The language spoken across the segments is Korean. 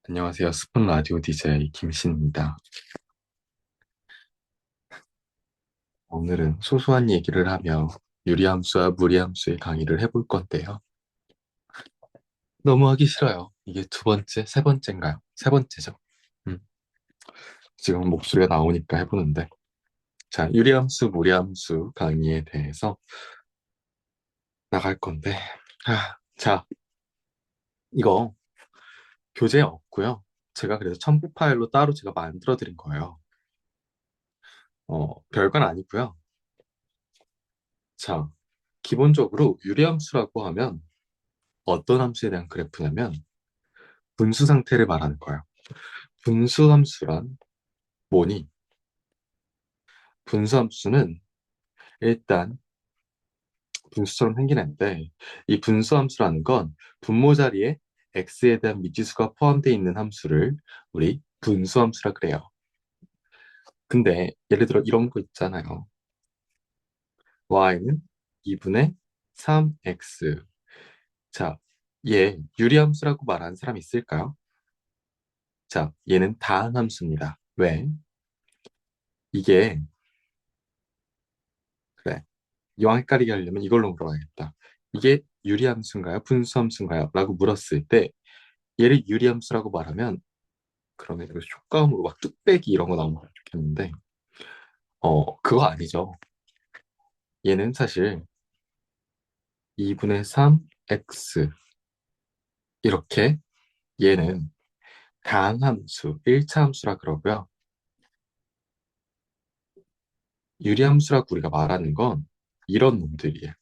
안녕하세요. 스푼 라디오 DJ 김신입니다. 오늘은 소소한 얘기를 하며 유리함수와 무리함수의 강의를 해볼 건데요. 너무 하기 싫어요. 이게 두 번째, 세 번째인가요? 세 번째죠. 음, 지금 목소리가 나오니까 해보는데. 자, 유리함수, 무리함수 강의에 대해서 나갈 건데. 자, 이거 교재에 없고요. 제가 그래서 첨부 파일로 따로 제가 만들어 드린 거예요. 별건 아니고요. 자, 기본적으로 유리함수라고 하면 어떤 함수에 대한 그래프냐면 분수 상태를 말하는 거예요. 분수 함수란 뭐니? 분수 함수는 일단 분수처럼 생기는데 이 분수 함수라는 건 분모 자리에 x에 대한 미지수가 포함되어 있는 함수를 우리 분수 함수라 그래요. 근데 예를 들어 이런 거 있잖아요. y는 2분의 3x. 자, 얘 유리함수라고 말하는 사람 있을까요? 자, 얘는 다항함수입니다. 왜? 이게 그래. 이왕 헷갈리게 하려면 이걸로 물어봐야겠다. 이게 유리함수인가요? 분수함수인가요? 라고 물었을 때 얘를 유리함수라고 말하면 그러면 그 효과음으로 막 뚝배기 이런 거 나오면 좋겠는데 그거 아니죠. 얘는 사실 2분의 3x 이렇게 얘는 다항함수, 1차 함수라 그러고요. 유리함수라고 우리가 말하는 건 이런 놈들이에요.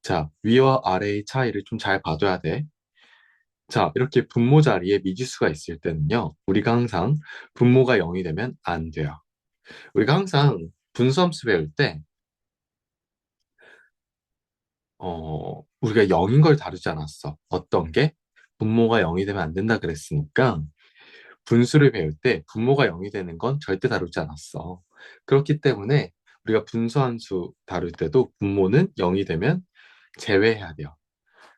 자, 위와 아래의 차이를 좀 잘 봐둬야 돼. 자, 이렇게 분모 자리에 미지수가 있을 때는요, 우리가 항상 분모가 0이 되면 안 돼요. 우리가 항상 분수함수 배울 때, 우리가 0인 걸 다루지 않았어. 어떤 게? 분모가 0이 되면 안 된다 그랬으니까, 분수를 배울 때 분모가 0이 되는 건 절대 다루지 않았어. 그렇기 때문에 우리가 분수함수 다룰 때도 분모는 0이 되면 제외해야 돼요.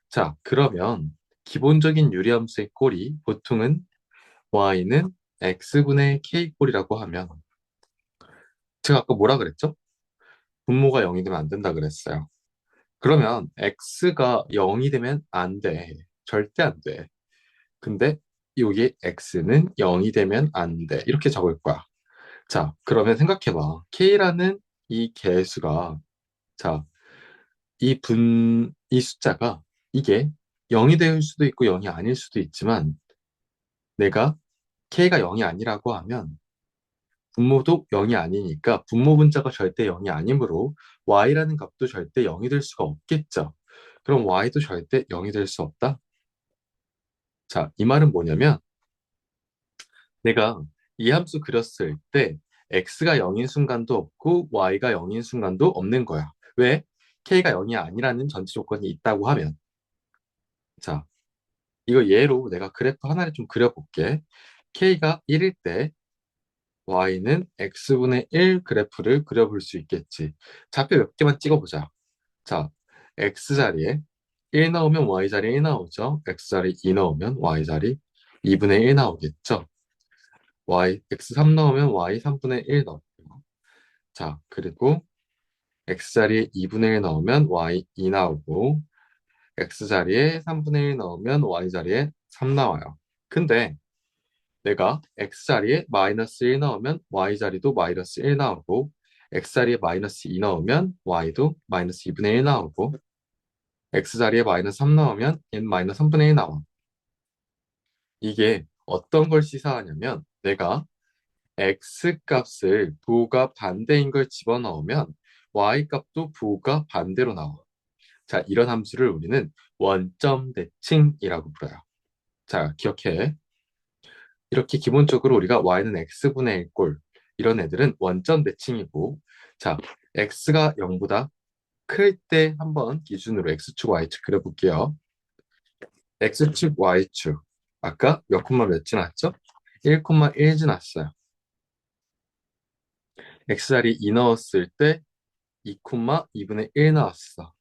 자, 그러면 기본적인 유리함수의 꼴이 보통은 y는 x분의 k꼴이라고 하면 제가 아까 뭐라 그랬죠? 분모가 0이 되면 안 된다 그랬어요. 그러면 x가 0이 되면 안 돼. 절대 안 돼. 근데 여기 x는 0이 되면 안 돼. 이렇게 적을 거야. 자, 그러면 생각해봐. k라는 이 개수가 자, 이 숫자가 이게 0이 될 수도 있고 0이 아닐 수도 있지만 내가 k가 0이 아니라고 하면 분모도 0이 아니니까 분모 분자가 절대 0이 아니므로 y라는 값도 절대 0이 될 수가 없겠죠. 그럼 y도 절대 0이 될 수 없다? 자, 이 말은 뭐냐면 내가 이 함수 그렸을 때 x가 0인 순간도 없고 y가 0인 순간도 없는 거야. 왜? k가 0이 아니라는 전제 조건이 있다고 하면 자, 이거 예로 내가 그래프 하나를 좀 그려볼게. k가 1일 때 y는 x분의 1 그래프를 그려볼 수 있겠지. 좌표 몇 개만 찍어보자. 자, x자리에 1 넣으면 y자리에 1 나오죠. x자리 2 넣으면 y자리 2분의 1 나오겠죠. x3 넣으면 y 3분의 1 넣고요. 자, 그리고 x자리에 2분의 1 넣으면 y 2 나오고 x자리에 3분의 1 넣으면 y자리에 3 나와요. 근데 내가 x자리에 마이너스 1 넣으면 y자리도 마이너스 1 나오고 x자리에 마이너스 2 넣으면 y도 마이너스 2분의 1 나오고 x자리에 마이너스 3 넣으면 얘는 마이너스 3분의 1 나와. 이게 어떤 걸 시사하냐면 내가 x 값을 부호가 반대인 걸 집어넣으면 y 값도 부호가 반대로 나와. 자, 이런 함수를 우리는 원점 대칭이라고 불러요. 자, 기억해. 이렇게 기본적으로 우리가 y는 x분의 1꼴 이런 애들은 원점 대칭이고 자, x가 0보다 클 때 한번 기준으로 x축, y축 그려볼게요. x축, y축 아까 몇 콤마 몇 지났죠? 1,1 지났어요. x자리 2 넣었을 때 2,2분의 1 나왔어.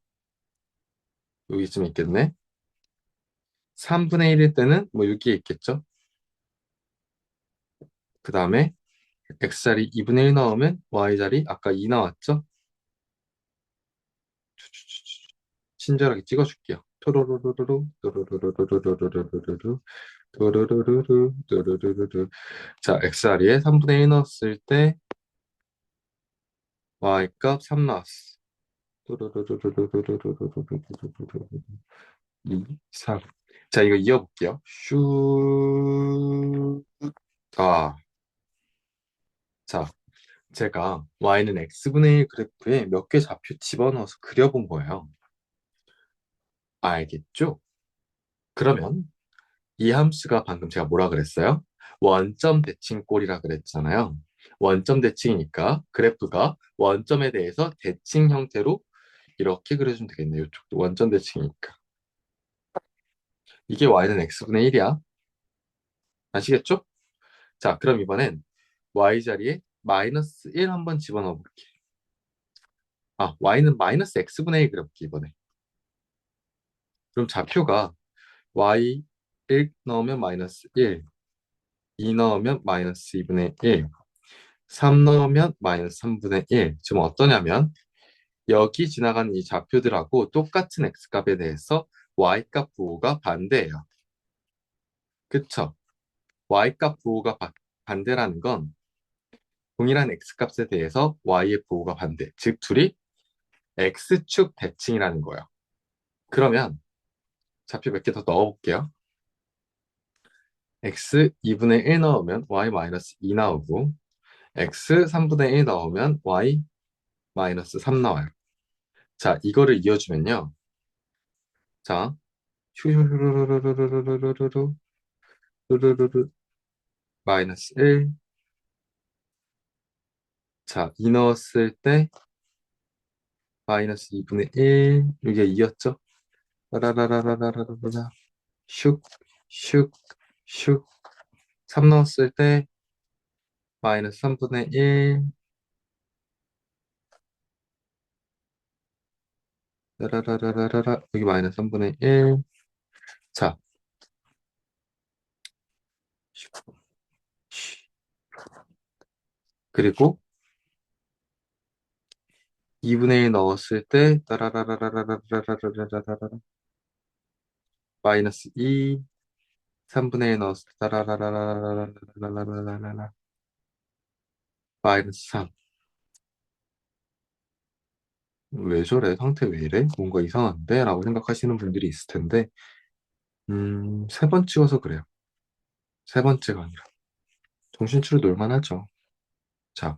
여기쯤 있겠네. 3분의 1일 때는 뭐 여기에 있겠죠. 그 다음에 x자리 2분의 1 넣으면 y자리 아까 2 나왔죠? 친절하게 찍어줄게요. 토로로로로로 토로로로로로로로로로로 토로로로로 토로로로로. 자, x자리에 3분의 1 넣었을 때 y값 3 나왔어. 토로로로로로로로로로로로로로로로로 2, 3. 자, 이거 이어볼게요. 슈. 아, 자, 제가 y는 x분의 1 그래프에 몇 개 좌표 집어넣어서 그려본 거예요. 알겠죠? 그러면 이 함수가 방금 제가 뭐라 그랬어요? 원점 대칭꼴이라 그랬잖아요. 원점 대칭이니까 그래프가 원점에 대해서 대칭 형태로 이렇게 그려주면 되겠네요. 이쪽도 원점 대칭이니까. 이게 y는 x분의 1이야. 아시겠죠? 자, 그럼 이번엔 y자리에 마이너스 1 한번 집어넣어 볼게. 아, y는 마이너스 x분의 1 그려볼게, 이번에. 그럼 좌표가 y 1 넣으면 마이너스 1, 2 넣으면 마이너스 2분의 1, 3 넣으면 마이너스 3분의 1. 지금 어떠냐면 여기 지나가는 이 좌표들하고 똑같은 x값에 대해서 y값 부호가 반대예요. 그쵸? y값 부호가 반대라는 건 동일한 x값에 대해서 y의 부호가 반대. 즉 둘이 x축 대칭이라는 거예요. 그러면 좌표 몇 개 더 넣어볼게요. x 2분의 1 넣으면 y 마이너스 2 나오고 x 3분의 1 넣으면 y 마이너스 3 나와요. 자, 이거를 이어주면요. 자, 슈루루루루루루루루루루 루루루루 마이너스 1. 자, 2 넣었을 때 마이너스 2분의 1. 이게 2였죠? 라라라라라라라라 슉, 슉, 슉. 3 넣었을 때 마이너스 3분의 1. 라라라라라라 여기 마이너스 3분의 1. 자, 그리고 2분의 1 넣었을 때 따라라라라라라라라라라라 마이너스 2. 3분의 1 넣었을 때 따라라라라라라라라라라라 마이너스 3. 왜 저래? 상태 왜 이래? 뭔가 이상한데? 라고 생각하시는 분들이 있을 텐데, 세 번 찍어서 그래요. 세 번째가 아니라. 정신줄을 놀만 하죠. 자,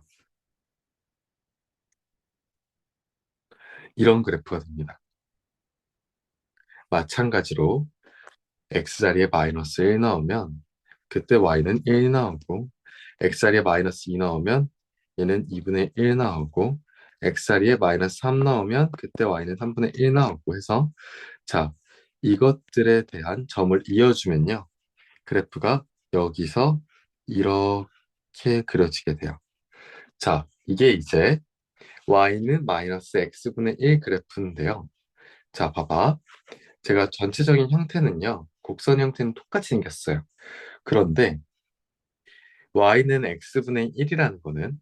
이런 그래프가 됩니다. 마찬가지로 x자리에 마이너스 1 넣으면 그때 y는 1 나오고 x자리에 마이너스 2 넣으면 얘는 2분의 1 나오고 x자리에 마이너스 3 넣으면 그때 y는 3분의 1 나오고 해서 자, 이것들에 대한 점을 이어주면요. 그래프가 여기서 이렇게 그려지게 돼요. 자, 이게 이제 y는 마이너스 x분의 1 그래프인데요. 자, 봐봐. 제가 전체적인 형태는요. 곡선 형태는 똑같이 생겼어요. 그런데 y는 x분의 1이라는 거는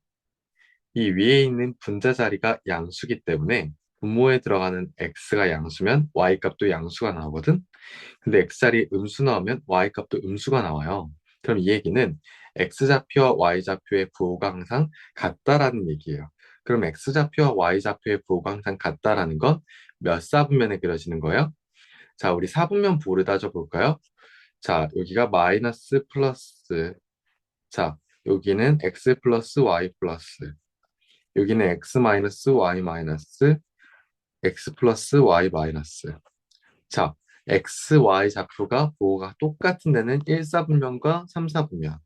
이 위에 있는 분자 자리가 양수기 때문에 분모에 들어가는 x가 양수면 y 값도 양수가 나오거든. 근데 x자리에 음수 나오면 y값도 음수가 나와요. 그럼 이 얘기는 x좌표와 y좌표의 부호가 항상 같다라는 얘기예요. 그럼 x좌표와 y좌표의 부호가 항상 같다라는 건 몇 사분면에 그려지는 거예요? 자, 우리 사분면 부호를 따져볼까요? 자, 여기가 마이너스 플러스. 자, 여기는 x 플러스 y 플러스. 여기는 x 마이너스 y 마이너스 x 플러스 y 마이너스. 자, x, y 좌표가 부호가 똑같은 데는 1사분면과 3사분면.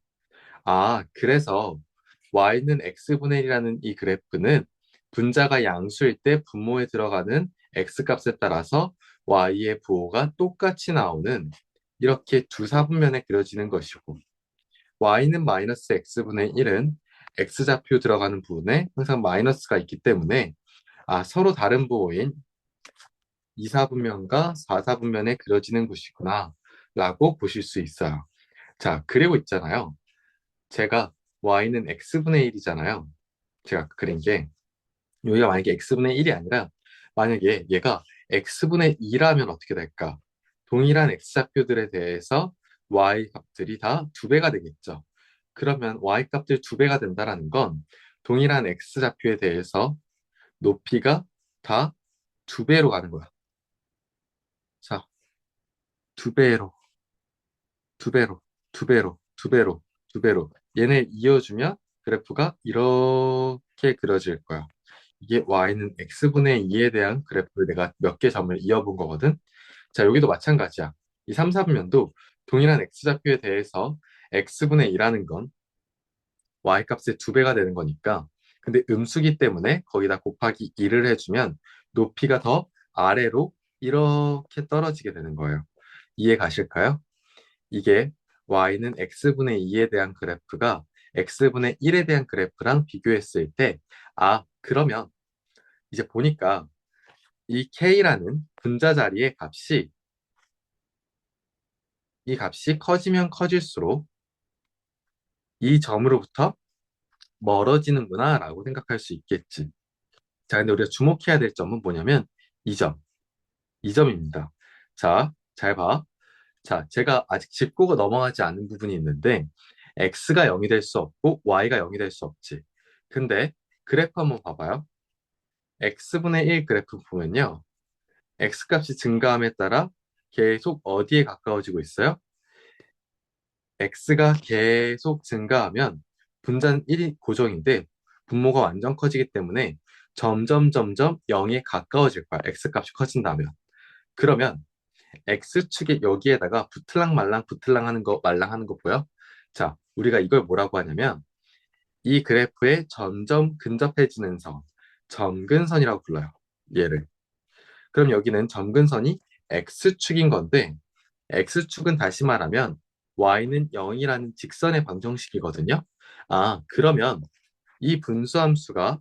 아, 그래서 y는 x분의 1이라는 이 그래프는 분자가 양수일 때 분모에 들어가는 x 값에 따라서 y의 부호가 똑같이 나오는 이렇게 두 사분면에 그려지는 것이고 y는 마이너스 x분의 1은 x좌표 들어가는 부분에 항상 마이너스가 있기 때문에 아, 서로 다른 부호인 2사분면과 4사분면에 그려지는 곳이구나 라고 보실 수 있어요. 자, 그리고 있잖아요. 제가 y는 x분의 1이잖아요. 제가 그린 게 여기가 만약에 x분의 1이 아니라 만약에 얘가 x분의 2라면 어떻게 될까? 동일한 x좌표들에 대해서 y 값들이 다 두 배가 되겠죠. 그러면 y 값들 두 배가 된다라는 건 동일한 x좌표에 대해서 높이가 다 두 배로 가는 거야. 자, 두 배로, 두 배로, 두 배로, 두 배로, 두 배로. 얘네 이어주면 그래프가 이렇게 그려질 거야. 이게 y는 x분의 2에 대한 그래프를 내가 몇 개 점을 이어본 거거든. 자, 여기도 마찬가지야. 이 3, 4분면도 동일한 x좌표에 대해서 x분의 2라는 건 y 값의 두 배가 되는 거니까. 근데 음수기 때문에 거기다 곱하기 2를 해주면 높이가 더 아래로 이렇게 떨어지게 되는 거예요. 이해 가실까요? 이게 y는 x분의 2에 대한 그래프가 x분의 1에 대한 그래프랑 비교했을 때, 아, 그러면 이제 보니까 이 k라는 분자 자리의 값이 이 값이 커지면 커질수록 이 점으로부터 멀어지는구나 라고 생각할 수 있겠지. 자, 근데 우리가 주목해야 될 점은 뭐냐면 이 점, 이 점입니다. 자, 잘 봐. 자, 제가 아직 짚고 넘어가지 않은 부분이 있는데 x가 0이 될 수 없고 y가 0이 될 수 없지. 근데 그래프 한번 봐봐요. x분의 1 그래프 보면요. x값이 증가함에 따라 계속 어디에 가까워지고 있어요? x가 계속 증가하면 분자는 1이 고정인데 분모가 완전 커지기 때문에 점점 0에 가까워질 거야. x값이 커진다면. 그러면 x축에 여기에다가 붙을랑 말랑 붙을랑 하는 거 말랑 하는 거 보여? 자, 우리가 이걸 뭐라고 하냐면 이 그래프에 점점 근접해지는 선, 점근선이라고 불러요. 얘를. 그럼 여기는 점근선이 x축인 건데 x축은 다시 말하면 y는 0이라는 직선의 방정식이거든요. 아, 그러면 이 분수함수가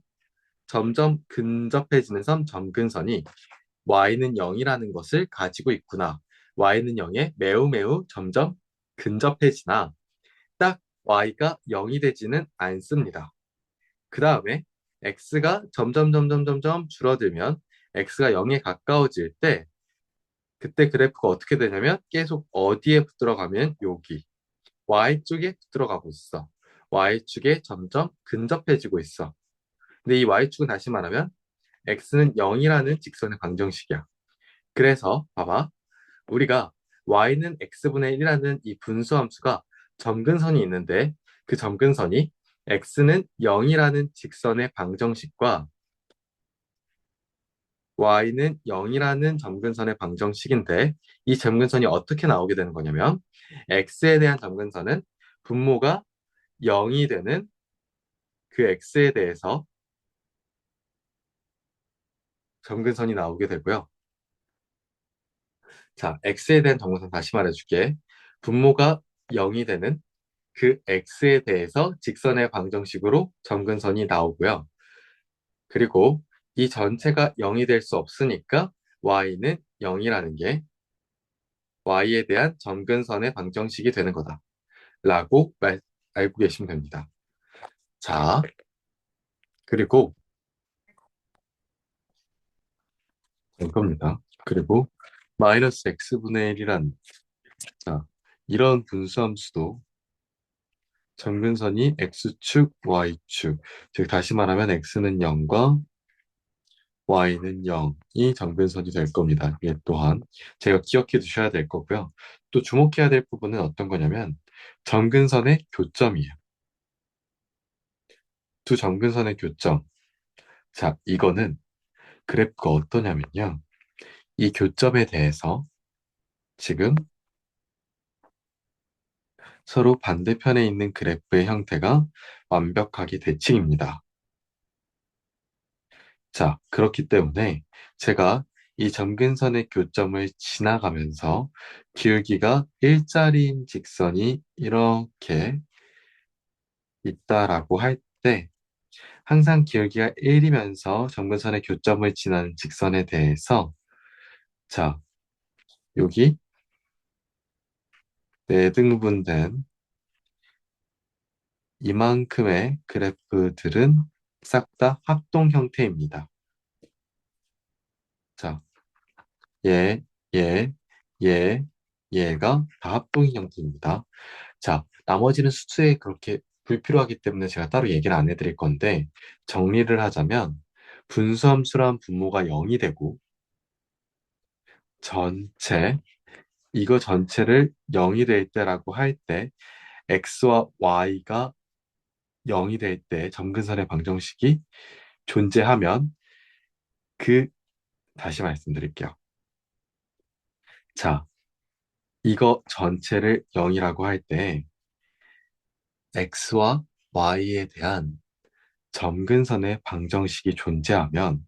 점점 근접해지는 선 점근선이 y는 0이라는 것을 가지고 있구나. y는 0에 매우 점점 근접해지나 딱 y가 0이 되지는 않습니다. 그 다음에 x가 점점 줄어들면 x가 0에 가까워질 때 그때 그래프가 어떻게 되냐면 계속 어디에 들어가면 여기 Y축에 들어가고 있어. Y축에 점점 근접해지고 있어. 근데 이 Y축은 다시 말하면 X는 0이라는 직선의 방정식이야. 그래서 봐봐. 우리가 Y는 X분의 1이라는 이 분수함수가 점근선이 있는데 그 점근선이 X는 0이라는 직선의 방정식과 y는 0이라는 점근선의 방정식인데 이 점근선이 어떻게 나오게 되는 거냐면 x에 대한 점근선은 분모가 0이 되는 그 x에 대해서 점근선이 나오게 되고요. 자, x에 대한 점근선 다시 말해줄게. 분모가 0이 되는 그 x에 대해서 직선의 방정식으로 점근선이 나오고요. 그리고 이 전체가 0이 될 수 없으니까 y는 0이라는 게 y에 대한 점근선의 방정식이 되는 거다. 라고 알고 계시면 됩니다. 자, 그리고 이겁니다. 그리고 마이너스 x분의 1이란 자, 이런 분수함수도 점근선이 x축, y축 즉 다시 말하면 x는 0과 y는 0이 점근선이 될 겁니다. 이게 또한 제가 기억해 두셔야 될 거고요. 또 주목해야 될 부분은 어떤 거냐면 점근선의 교점이에요. 두 점근선의 교점. 자, 이거는 그래프가 어떠냐면요. 이 교점에 대해서 지금 서로 반대편에 있는 그래프의 형태가 완벽하게 대칭입니다. 자, 그렇기 때문에 제가 이 점근선의 교점을 지나가면서 기울기가 일자리인 직선이 이렇게 있다라고 할 때 항상 기울기가 1이면서 점근선의 교점을 지나는 직선에 대해서 자, 여기 네 등분된 이만큼의 그래프들은 싹 다 합동 형태입니다. 자, 얘, 얘, 얘, 얘가 다 합동 형태입니다. 자, 나머지는 수수에 그렇게 불필요하기 때문에 제가 따로 얘기를 안 해드릴 건데, 정리를 하자면, 분수함수란 분모가 0이 되고, 전체, 이거 전체를 0이 될 때라고 할 때, x와 y가 0이 될 때 점근선의 방정식이 존재하면, 그, 다시 말씀드릴게요. 자, 이거 전체를 0이라고 할 때, x와 y에 대한 점근선의 방정식이 존재하면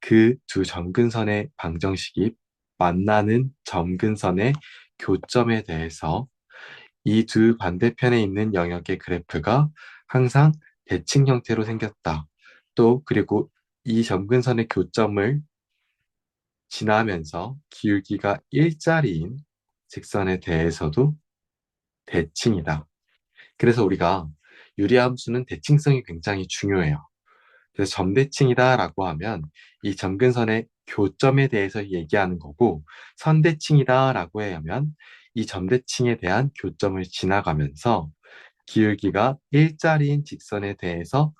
그 두 점근선의 방정식이 만나는 점근선의 교점에 대해서 이 두 반대편에 있는 영역의 그래프가 항상 대칭 형태로 생겼다. 또 그리고 이 점근선의 교점을 지나면서 기울기가 일자리인 직선에 대해서도 대칭이다. 그래서 우리가 유리함수는 대칭성이 굉장히 중요해요. 그래서 점대칭이다라고 하면 이 점근선의 교점에 대해서 얘기하는 거고, 선대칭이다라고 하면 이 점대칭에 대한 교점을 지나가면서 기울기가 일자리인 직선에 대해서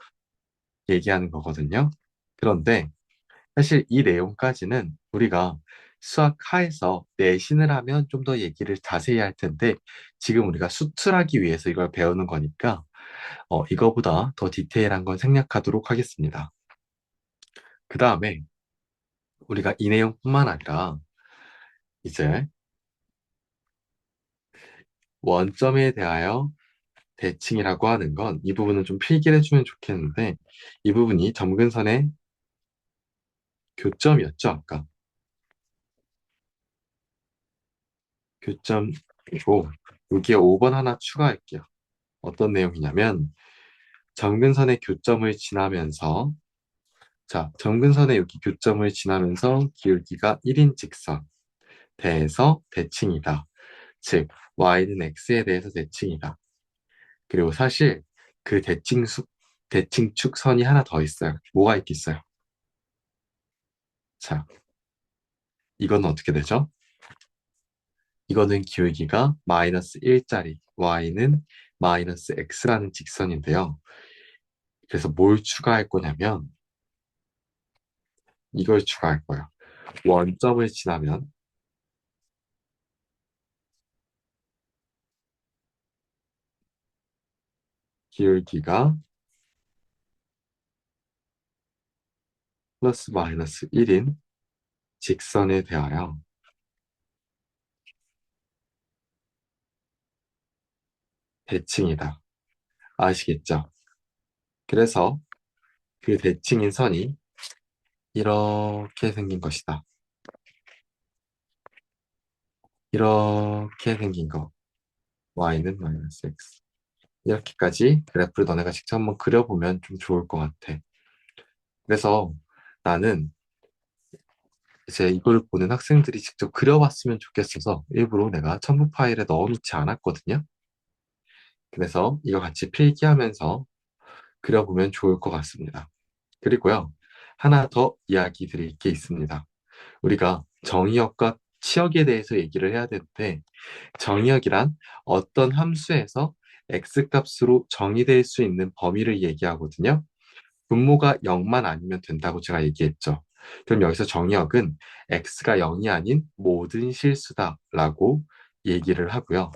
얘기하는 거거든요. 그런데 사실 이 내용까지는 우리가 수학 하에서 내신을 하면 좀 더 얘기를 자세히 할 텐데, 지금 우리가 수출하기 위해서 이걸 배우는 거니까 이거보다 더 디테일한 건 생략하도록 하겠습니다. 그 다음에 우리가 이 내용뿐만 아니라 이제 원점에 대하여 대칭이라고 하는 건 이 부분은 좀 필기를 해주면 좋겠는데, 이 부분이 점근선의 교점이었죠, 아까. 교점이고, 여기에 5번 하나 추가할게요. 어떤 내용이냐면, 점근선의 교점을 지나면서, 자, 점근선의 여기 교점을 지나면서 기울기가 1인 직선, 대에서 대칭이다. 즉, y는 x에 대해서 대칭이다. 그리고 사실 그 대칭축 선이 하나 더 있어요. 뭐가 있겠어요? 자, 이건 어떻게 되죠? 이거는 기울기가 마이너스 1짜리, y는 마이너스 x라는 직선인데요. 그래서 뭘 추가할 거냐면 이걸 추가할 거예요. 원점을 지나면 기울기가 플러스 마이너스 1인 직선에 대하여 대칭이다. 아시겠죠? 그래서 그 대칭인 선이 이렇게 생긴 것이다. 이렇게 생긴 거. y는 마이너스 x. 이렇게까지 그래프를 너네가 직접 한번 그려보면 좀 좋을 것 같아. 그래서 나는 이제 이걸 보는 학생들이 직접 그려봤으면 좋겠어서 일부러 내가 첨부 파일에 넣어놓지 않았거든요. 그래서 이거 같이 필기하면서 그려보면 좋을 것 같습니다. 그리고요, 하나 더 이야기 드릴 게 있습니다. 우리가 정의역과 치역에 대해서 얘기를 해야 되는데, 정의역이란 어떤 함수에서 x값으로 정의될 수 있는 범위를 얘기하거든요. 분모가 0만 아니면 된다고 제가 얘기했죠. 그럼 여기서 정의역은 x가 0이 아닌 모든 실수다라고 얘기를 하고요.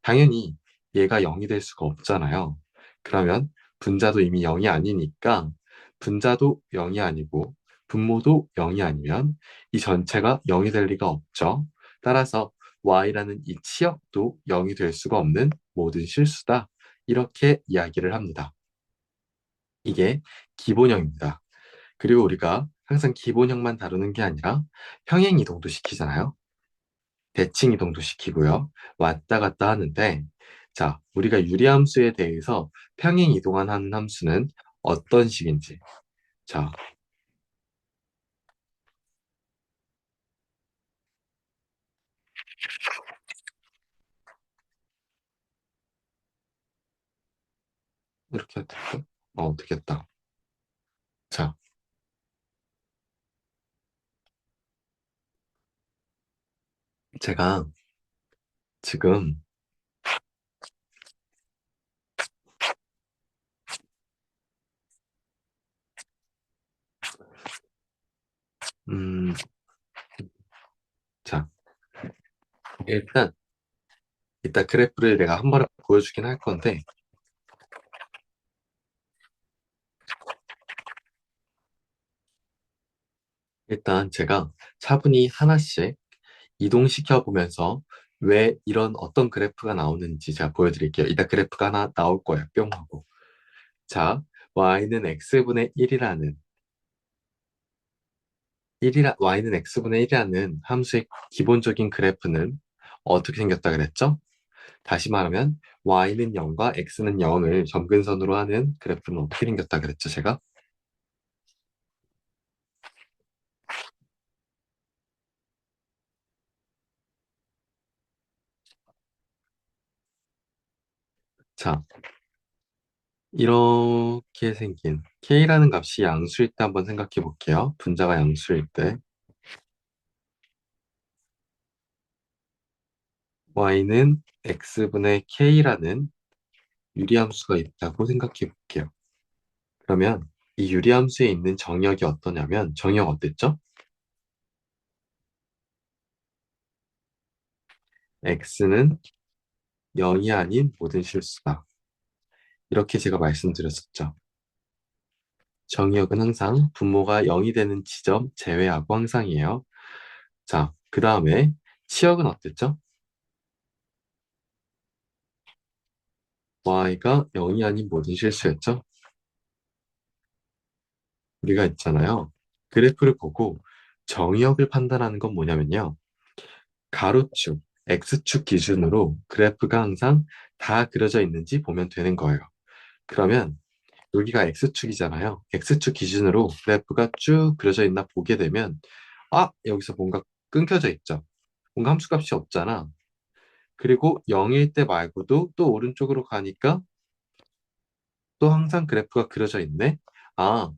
당연히 얘가 0이 될 수가 없잖아요. 그러면 분자도 이미 0이 아니니까 분자도 0이 아니고 분모도 0이 아니면 이 전체가 0이 될 리가 없죠. 따라서 y라는 이 치역도 0이 될 수가 없는 모든 실수다. 이렇게 이야기를 합니다. 이게 기본형입니다. 그리고 우리가 항상 기본형만 다루는 게 아니라 평행 이동도 시키잖아요. 대칭 이동도 시키고요. 왔다 갔다 하는데, 자, 우리가 유리함수에 대해서 평행 이동하는 함수는 어떤 식인지. 자, 이렇게 해도 될까? 되겠다. 자, 제가 지금, 음, 자, 일단, 이따 그래프를 내가 한 번에 보여주긴 할 건데, 일단 제가 차분히 하나씩 이동시켜 보면서 왜 이런 어떤 그래프가 나오는지 제가 보여드릴게요. 이따 그래프가 하나 나올 거예요. 뿅 하고. 자, y는 x분의 1이라는 y는 x분의 1이라는 함수의 기본적인 그래프는 어떻게 생겼다 그랬죠? 다시 말하면 y는 0과 x는 0을 점근선으로 하는 그래프는 어떻게 생겼다 그랬죠, 제가? 자, 이렇게 생긴 k라는 값이 양수일 때 한번 생각해 볼게요. 분자가 양수일 때 y는 x분의 k라는 유리함수가 있다고 생각해 볼게요. 그러면 이 유리함수에 있는 정역이 어떠냐면 정역 어땠죠? x는 0이 아닌 모든 실수다. 이렇게 제가 말씀드렸었죠. 정의역은 항상 분모가 0이 되는 지점 제외하고 항상이에요. 자, 그 다음에 치역은 어땠죠? y가 0이 아닌 모든 실수였죠? 우리가 있잖아요. 그래프를 보고 정의역을 판단하는 건 뭐냐면요. 가로축, x축 기준으로 그래프가 항상 다 그려져 있는지 보면 되는 거예요. 그러면 여기가 x축이잖아요. x축 기준으로 그래프가 쭉 그려져 있나 보게 되면 여기서 뭔가 끊겨져 있죠. 뭔가 함수값이 없잖아. 그리고 0일 때 말고도 또 오른쪽으로 가니까 또 항상 그래프가 그려져 있네. 아,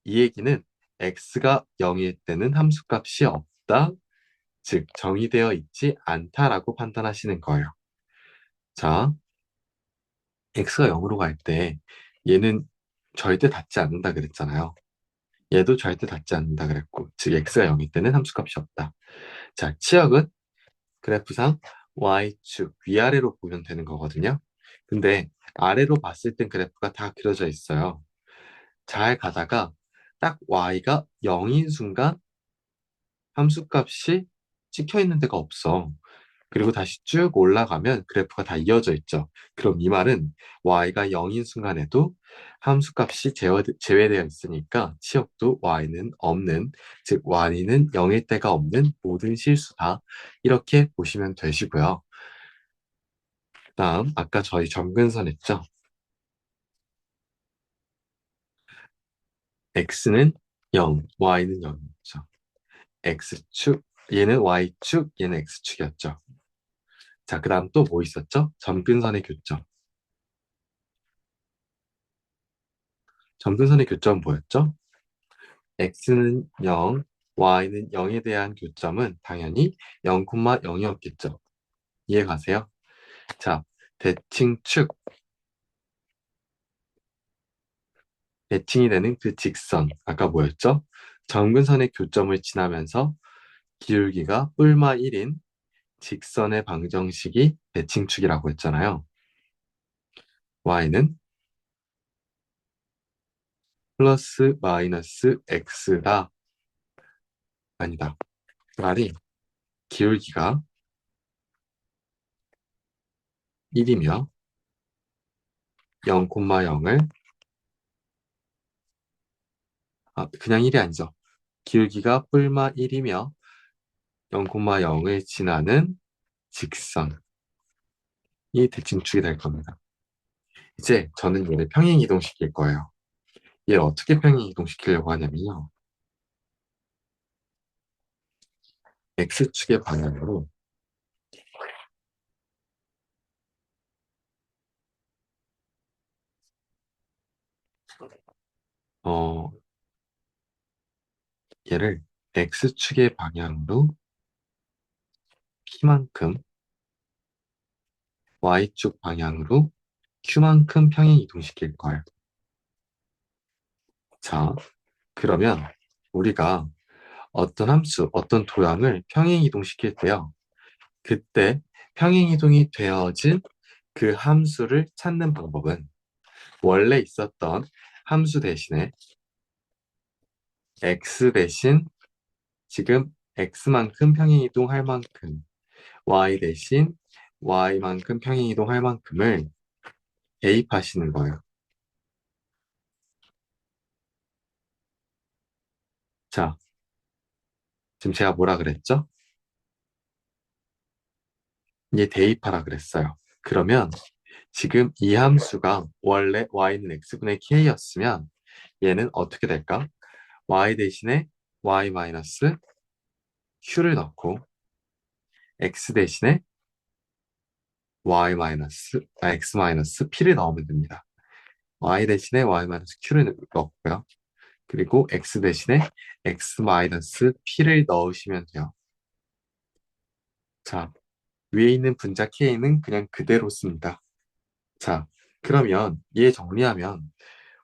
이 얘기는 x가 0일 때는 함수값이 없다. 즉, 정의되어 있지 않다라고 판단하시는 거예요. 자, x가 0으로 갈 때 얘는 절대 닿지 않는다 그랬잖아요. 얘도 절대 닿지 않는다 그랬고, 즉 x가 0일 때는 함수값이 없다. 자, 치역은 그래프상 y축 위아래로 보면 되는 거거든요. 근데 아래로 봤을 땐 그래프가 다 그려져 있어요. 잘 가다가 딱 y가 0인 순간 함수값이 찍혀 있는 데가 없어. 그리고 다시 쭉 올라가면 그래프가 다 이어져 있죠. 그럼 이 말은 y가 0인 순간에도 함수값이 제외되어 있으니까 치역도 y는 없는, 즉 y는 0일 때가 없는 모든 실수다. 이렇게 보시면 되시고요. 다음 아까 저희 점근선 했죠. x는 0, y는 0이었죠. x축, 얘는 y축, 얘는 x축이었죠. 자, 그 다음 또 뭐 있었죠? 점근선의 교점. 점근선의 교점은 뭐였죠? x는 0, y는 0에 대한 교점은 당연히 0,0이었겠죠. 이해 가세요? 자, 대칭축, 대칭이 되는 그 직선. 아까 뭐였죠? 점근선의 교점을 지나면서 기울기가 뿔마 1인 직선의 방정식이 대칭축이라고 했잖아요. y는 플러스 마이너스 x다. 아니다. 말이 기울기가 1이며 0,0을 그냥 1이 아니죠. 기울기가 뿔마 1이며 0,0을 지나는 직선이 대칭축이 될 겁니다. 이제 저는 얘를 평행 이동시킬 거예요. 얘를 어떻게 평행 이동시키려고 하냐면요. x축의 방향으로 어, 얘를 x축의 방향으로 p만큼, y축 방향으로 q만큼 평행 이동시킬 거예요. 자, 그러면 우리가 어떤 함수, 어떤 도형을 평행 이동시킬 때요. 그때 평행 이동이 되어진 그 함수를 찾는 방법은 원래 있었던 함수 대신에 x 대신 지금 x만큼 평행 이동할 만큼 y 대신 y만큼 평행 이동할 만큼을 대입하시는 거예요. 자, 지금 제가 뭐라 그랬죠? 이제 대입하라 그랬어요. 그러면 지금 이 함수가 원래 y는 x분의 k였으면 얘는 어떻게 될까? y 대신에 y 마이너스 q를 넣고 x 대신에 x 마이너스 p를 넣으면 됩니다. y 대신에 y 마이너스 q를 넣고요. 그리고 x 대신에 x 마이너스 p를 넣으시면 돼요. 자, 위에 있는 분자 k는 그냥 그대로 씁니다. 자, 그러면 얘 정리하면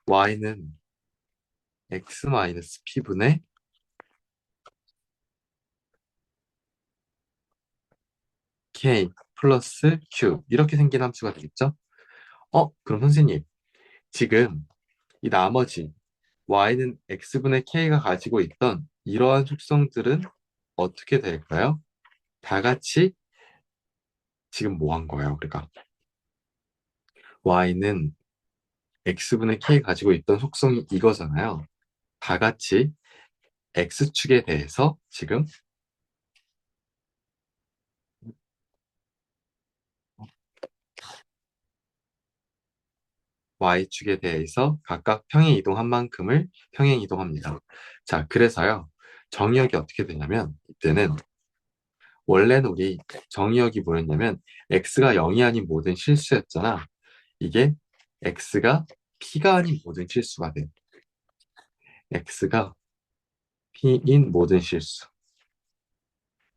y는 x 마이너스 p분의 k 플러스 q 이렇게 생긴 함수가 되겠죠? 그럼 선생님, 지금 이 나머지 y는 x분의 k가 가지고 있던 이러한 속성들은 어떻게 될까요? 다 같이 지금 뭐 한 거예요, 우리가? y는 x분의 k 가지고 있던 속성이 이거잖아요. 다 같이 x축에 대해서 지금 y축에 대해서 각각 평행 이동한 만큼을 평행 이동합니다. 자, 그래서요. 정의역이 어떻게 되냐면 이때는 원래는 우리 정의역이 뭐였냐면 x가 0이 아닌 모든 실수였잖아. 이게 x가 p가 아닌 모든 실수가 돼. x가 p인 모든 실수.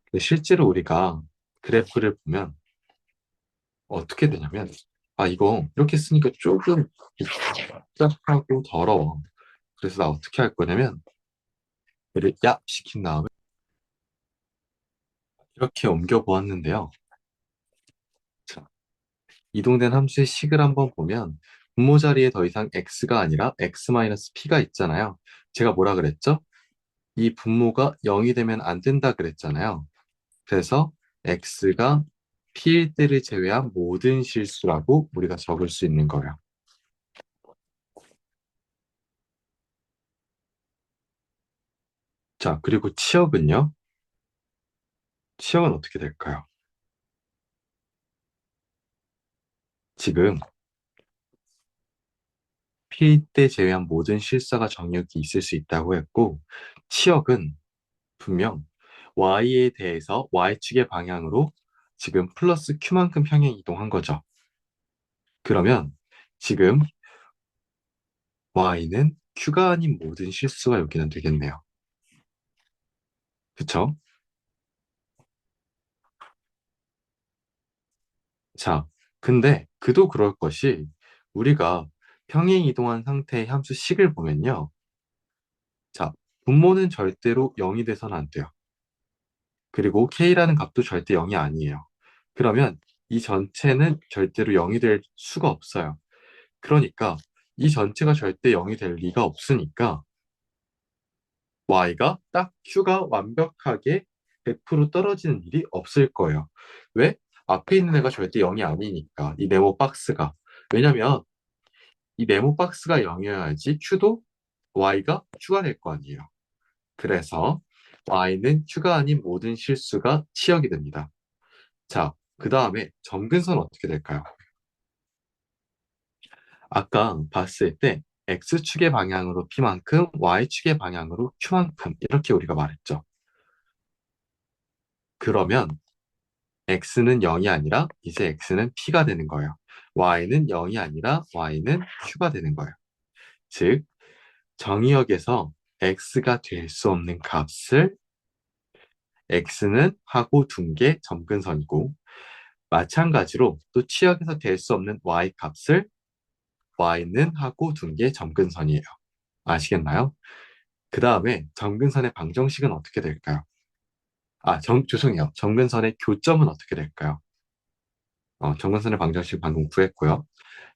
근데 실제로 우리가 그래프를 보면 어떻게 되냐면 이거 이렇게 쓰니까 조금 복잡하고 더러워. 그래서 나 어떻게 할 거냐면 얘를 야 시킨 다음에 이렇게 옮겨 보았는데요. 자, 이동된 함수의 식을 한번 보면 분모 자리에 더 이상 x가 아니라 x-p가 있잖아요. 제가 뭐라 그랬죠? 이 분모가 0이 되면 안 된다 그랬잖아요. 그래서 x가 p일 때를 제외한 모든 실수라고 우리가 적을 수 있는 거예요. 자, 그리고 치역은요? 치역은 어떻게 될까요? 지금 p일 때 제외한 모든 실수가 정역이 있을 수 있다고 했고 치역은 분명 y에 대해서 y축의 방향으로 지금 플러스 q만큼 평행 이동한 거죠. 그러면 지금 y는 q가 아닌 모든 실수가 여기는 되겠네요. 그쵸? 자, 근데 그도 그럴 것이 우리가 평행 이동한 상태의 함수 식을 보면요. 자, 분모는 절대로 0이 돼서는 안 돼요. 그리고 k라는 값도 절대 0이 아니에요. 그러면 이 전체는 절대로 0이 될 수가 없어요. 그러니까 이 전체가 절대 0이 될 리가 없으니까 y가 딱 q가 완벽하게 100% 떨어지는 일이 없을 거예요. 왜? 앞에 있는 애가 절대 0이 아니니까 이 네모 박스가. 왜냐면 이 네모 박스가 0이어야지 q도 y가 q가 될 거 아니에요. 그래서 y는 q가 아닌 모든 실수가 치역이 됩니다. 자, 그 다음에 점근선 어떻게 될까요? 아까 봤을 때 x축의 방향으로 p만큼 y축의 방향으로 q만큼 이렇게 우리가 말했죠. 그러면 x는 0이 아니라 이제 x는 p가 되는 거예요. y는 0이 아니라 y는 q가 되는 거예요. 즉 정의역에서 x가 될 수 없는 값을 x는 하고 둔 게 점근선이고, 마찬가지로 또 취역에서 될 수 없는 y 값을 y는 하고 둔 게 점근선이에요. 아시겠나요? 그 다음에 점근선의 방정식은 어떻게 될까요? 죄송해요. 점근선의 교점은 어떻게 될까요? 점근선의 방정식 방금 구했고요.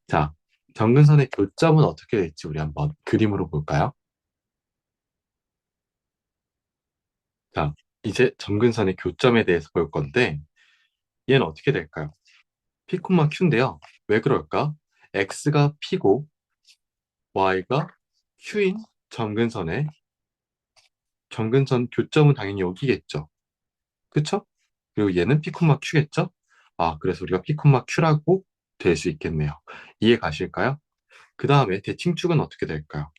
자, 점근선의 교점은 어떻게 될지 우리 한번 그림으로 볼까요? 자, 이제 점근선의 교점에 대해서 볼 건데, 얘는 어떻게 될까요? P, Q인데요. 왜 그럴까? X가 P고 Y가 Q인 점근선의 점근선 교점은 당연히 여기겠죠. 그쵸? 그리고 얘는 P, Q겠죠? 그래서 우리가 P, Q라고 될 수 있겠네요. 이해 가실까요? 그 다음에 대칭축은 어떻게 될까요?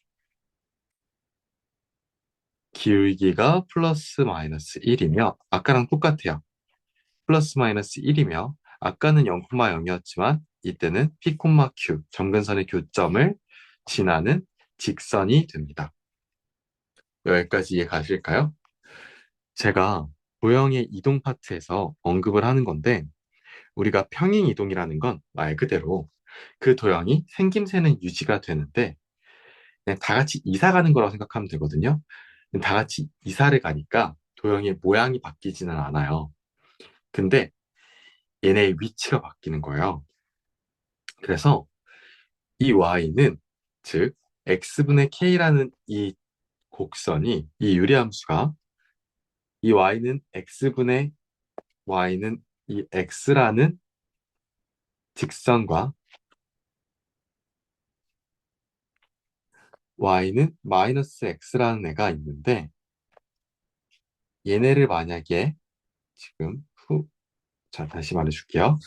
기울기가 플러스 마이너스 1이며 아까랑 똑같아요. 플러스 마이너스 1이며 아까는 0,0이었지만 이때는 P, Q 점근선의 교점을 지나는 직선이 됩니다. 여기까지 이해 가실까요? 제가 도형의 이동 파트에서 언급을 하는 건데 우리가 평행 이동이라는 건 말 그대로 그 도형이 생김새는 유지가 되는데 그냥 다 같이 이사 가는 거라고 생각하면 되거든요. 다 같이 이사를 가니까 도형의 모양이 바뀌지는 않아요. 근데 얘네의 위치가 바뀌는 거예요. 그래서 이 y는 즉 x분의 k라는 이 곡선이 이 유리함수가 이 y는 x분의 y는 이 x라는 직선과 y는 마이너스 x라는 애가 있는데 얘네를 만약에 지금 자 다시 말해줄게요.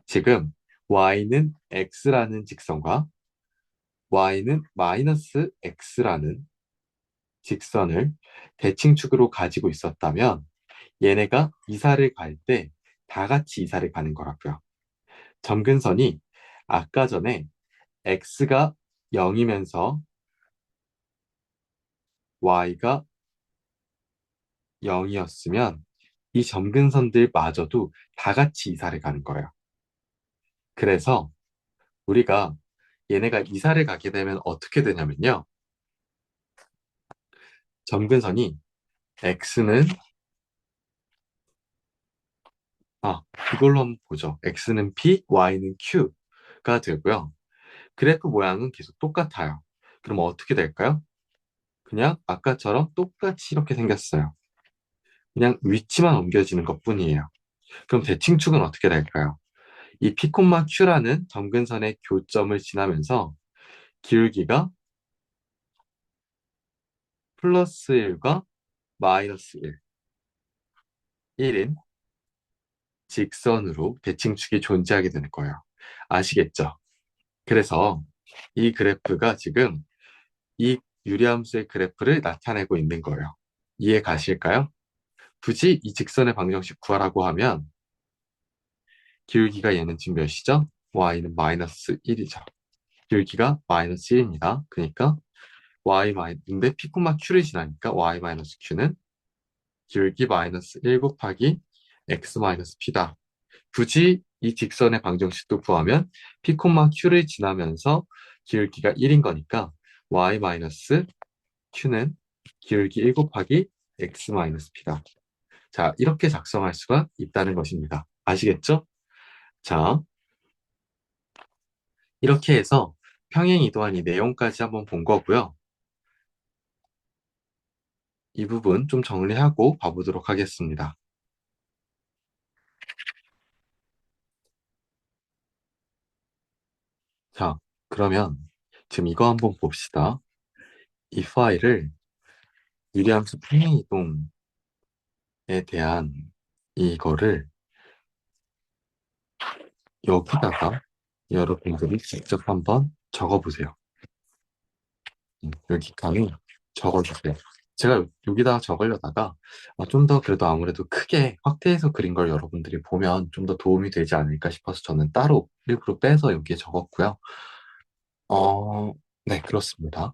지금 y는 x라는 직선과 y는 마이너스 x라는 직선을 대칭축으로 가지고 있었다면 얘네가 이사를 갈 때 다 같이 이사를 가는 거라고요. 점근선이 아까 전에 x가 0이면서 y가 0이었으면 이 점근선들마저도 다 같이 이사를 가는 거예요. 그래서 우리가 얘네가 이사를 가게 되면 어떻게 되냐면요. 점근선이 x는 이걸로 한번 보죠. x는 p, y는 q가 되고요. 그래프 모양은 계속 똑같아요. 그럼 어떻게 될까요? 그냥 아까처럼 똑같이 이렇게 생겼어요. 그냥 위치만 옮겨지는 것뿐이에요. 그럼 대칭축은 어떻게 될까요? 이 P, Q라는 점근선의 교점을 지나면서 기울기가 플러스 1과 마이너스 1, 1인 직선으로 대칭축이 존재하게 되는 거예요. 아시겠죠? 그래서 이 그래프가 지금 이 유리함수의 그래프를 나타내고 있는 거예요. 이해 가실까요? 굳이 이 직선의 방정식 구하라고 하면 기울기가 얘는 지금 몇이죠? y는 마이너스 1이죠. 기울기가 마이너스 1입니다. 그러니까 근데 p, q를 지나니까 y 마이너스 q는 기울기 마이너스 1 곱하기 x 마이너스 p다. 굳이 이 직선의 방정식도 구하면 p, q를 지나면서 기울기가 1인 거니까 y 마이너스 q는 기울기 1 곱하기 x 마이너스 p다. 자, 이렇게 작성할 수가 있다는 것입니다. 아시겠죠? 자, 이렇게 해서 평행 이동한 이 내용까지 한번 본 거고요. 이 부분 좀 정리하고 봐보도록 하겠습니다. 자, 그러면 지금 이거 한번 봅시다. 이 파일을 유리함수 평행 이동에 대한 이거를 여기다가 여러분들이 직접 한번 적어보세요. 여기 감에 적어주세요. 제가 여기다가 적으려다가 좀 더 그래도 아무래도 크게 확대해서 그린 걸 여러분들이 보면 좀 더 도움이 되지 않을까 싶어서 저는 따로 일부러 빼서 여기에 적었고요. 어, 네, 그렇습니다.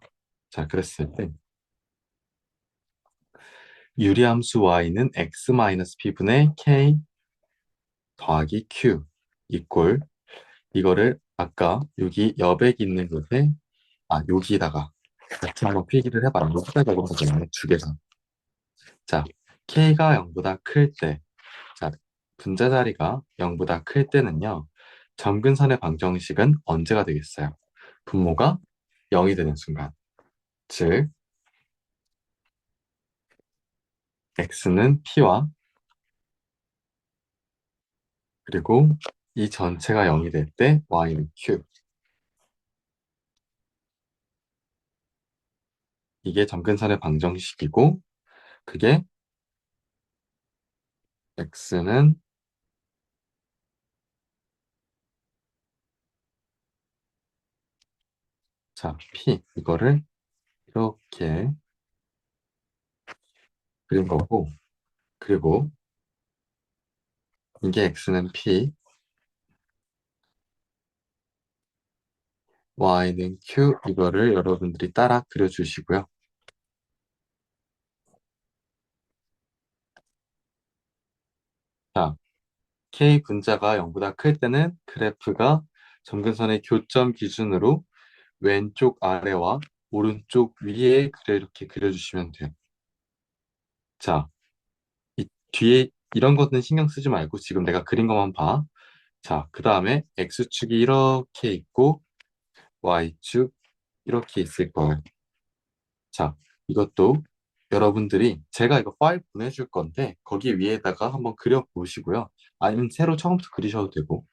자, 그랬을 때 유리함수 y는 x-p분의 k 더하기 q 이꼴 이거를 아까 여기 여백 있는 곳에 여기다가 같이 한번 필기를 해봐요. 여기다가 이런 거잖아요. 두 개가. 자, k가 0보다 클 때, 자, 분자 자리가 0보다 클 때는요. 점근선의 방정식은 언제가 되겠어요? 분모가 0이 되는 순간. 즉, x는 p와 그리고 이 전체가 0이 될 때 y는 q. 이게 점근선의 방정식이고 그게 x는 자, p 이거를 이렇게 그린 거고 그리고 이게 x는 p, y는 q 이거를 여러분들이 따라 그려주시고요. 자, k 분자가 0보다 클 때는 그래프가 점근선의 교점 기준으로 왼쪽 아래와 오른쪽 위에 이렇게 그려주시면 돼요. 자, 이 뒤에 이런 것은 신경 쓰지 말고 지금 내가 그린 것만 봐. 자, 그 다음에 x축이 이렇게 있고 y축 이렇게 있을 거예요. 자, 이것도 여러분들이 제가 이거 파일 보내줄 건데 거기 위에다가 한번 그려보시고요. 아니면 새로 처음부터 그리셔도 되고.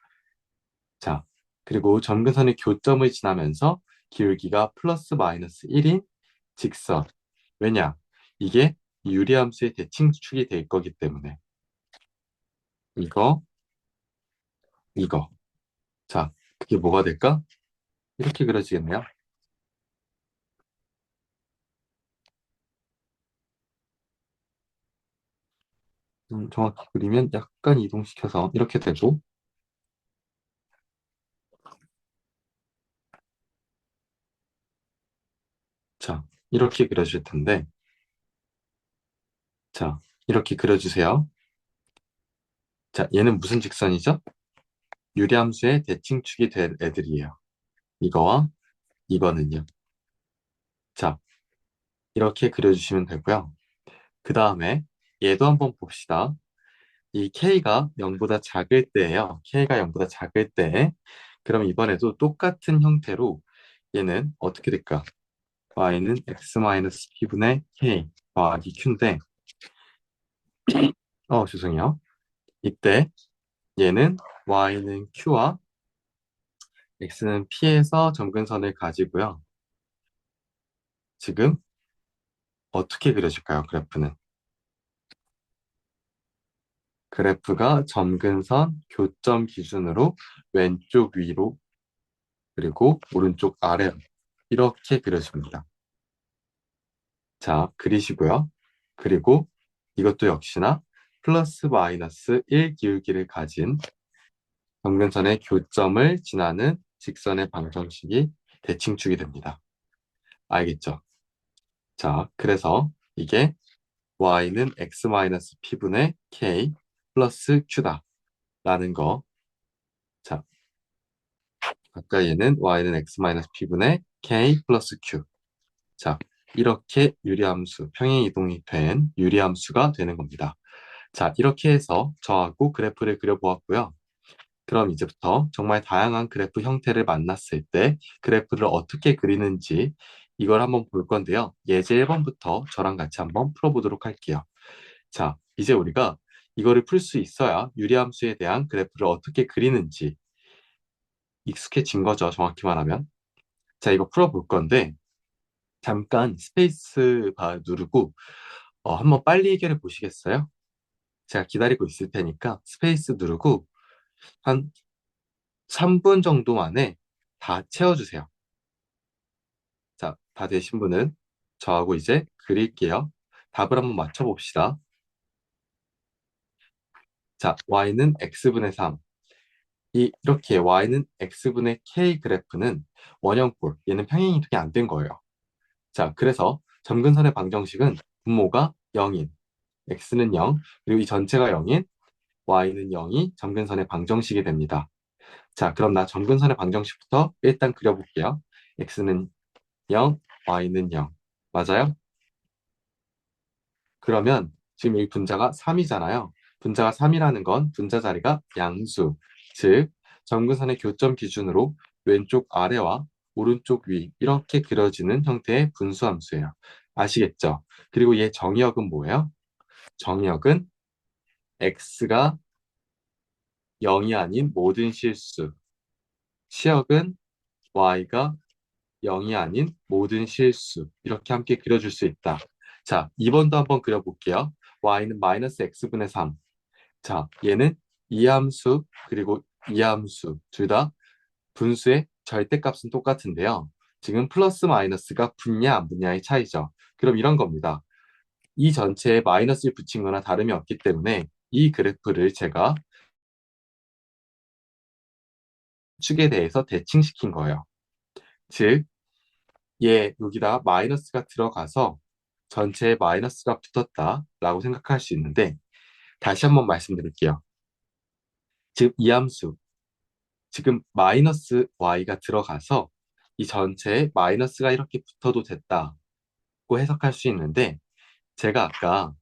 자, 그리고 점근선의 교점을 지나면서 기울기가 플러스 마이너스 1인 직선. 왜냐? 이게 유리함수의 대칭축이 될 거기 때문에. 이거, 이거. 자, 그게 뭐가 될까? 이렇게 그려지겠네요. 정확히 그리면 약간 이동시켜서 이렇게 되고, 자, 이렇게 그려질 텐데, 자, 이렇게 그려주세요. 자, 얘는 무슨 직선이죠? 유리함수의 대칭축이 될 애들이에요. 이거와 이거는요. 자, 이렇게 그려주시면 되고요. 그 다음에 얘도 한번 봅시다. 이 k가 0보다 작을 때예요. k가 0보다 작을 때. 그럼 이번에도 똑같은 형태로 얘는 어떻게 될까? y는 x-p분의 k 더하기 q인데, 죄송해요. 이때 얘는 y는 q와 x는 p에서 점근선을 가지고요. 지금 어떻게 그려질까요? 그래프는. 그래프가 점근선 교점 기준으로 왼쪽 위로 그리고 오른쪽 아래로 이렇게 그려집니다. 자, 그리시고요. 그리고 이것도 역시나 플러스 마이너스 1 기울기를 가진 점근선의 교점을 지나는 직선의 방정식이 대칭축이 됩니다. 알겠죠? 자, 그래서 이게 y는 x-p분의 k 플러스 q다 라는 거. 자, 아까 얘는 y는 x-p분의 k 플러스 q. 자, 이렇게 유리함수, 평행 이동이 된 유리함수가 되는 겁니다. 자, 이렇게 해서 저하고 그래프를 그려보았고요. 그럼 이제부터 정말 다양한 그래프 형태를 만났을 때 그래프를 어떻게 그리는지 이걸 한번 볼 건데요. 예제 1번부터 저랑 같이 한번 풀어보도록 할게요. 자, 이제 우리가 이거를 풀 수 있어야 유리함수에 대한 그래프를 어떻게 그리는지 익숙해진 거죠. 정확히 말하면. 자, 이거 풀어볼 건데 잠깐 스페이스 바 누르고 한번 빨리 해결해 보시겠어요? 제가 기다리고 있을 테니까 스페이스 누르고 한 3분 정도 만에 다 채워주세요. 자, 다 되신 분은 저하고 이제 그릴게요. 답을 한번 맞춰봅시다. 자, y는 x분의 3, 이렇게 y는 x분의 k 그래프는 원형꼴, 얘는 평행이동이 안 된 거예요. 자, 그래서 점근선의 방정식은 분모가 0인 x는 0, 그리고 이 전체가 0인 y는 0이 점근선의 방정식이 됩니다. 자, 그럼 나 점근선의 방정식부터 일단 그려볼게요. x는 0, y는 0. 맞아요? 그러면 지금 이 분자가 3이잖아요. 분자가 3이라는 건 분자 자리가 양수, 즉 점근선의 교점 기준으로 왼쪽 아래와 오른쪽 위 이렇게 그려지는 형태의 분수함수예요. 아시겠죠? 그리고 얘 정의역은 뭐예요? 정의역은 x가 0이 아닌 모든 실수, 시역은 y가 0이 아닌 모든 실수 이렇게 함께 그려줄 수 있다. 자, 2번도 한번 그려볼게요. y는 마이너스 x분의 3. 자, 얘는 이함수 그리고 이함수 둘 다 분수의 절대값은 똑같은데요. 지금 플러스 마이너스가 붙냐 안 붙냐의 차이죠. 그럼 이런 겁니다. 이 전체에 마이너스를 붙인 거나 다름이 없기 때문에 이 그래프를 제가 축에 대해서 대칭시킨 거예요. 즉, 얘 여기다 마이너스가 들어가서 전체에 마이너스가 붙었다라고 생각할 수 있는데 다시 한번 말씀드릴게요. 즉, 이 함수 지금 마이너스 y가 들어가서 이 전체에 마이너스가 이렇게 붙어도 됐다고 해석할 수 있는데 제가 아까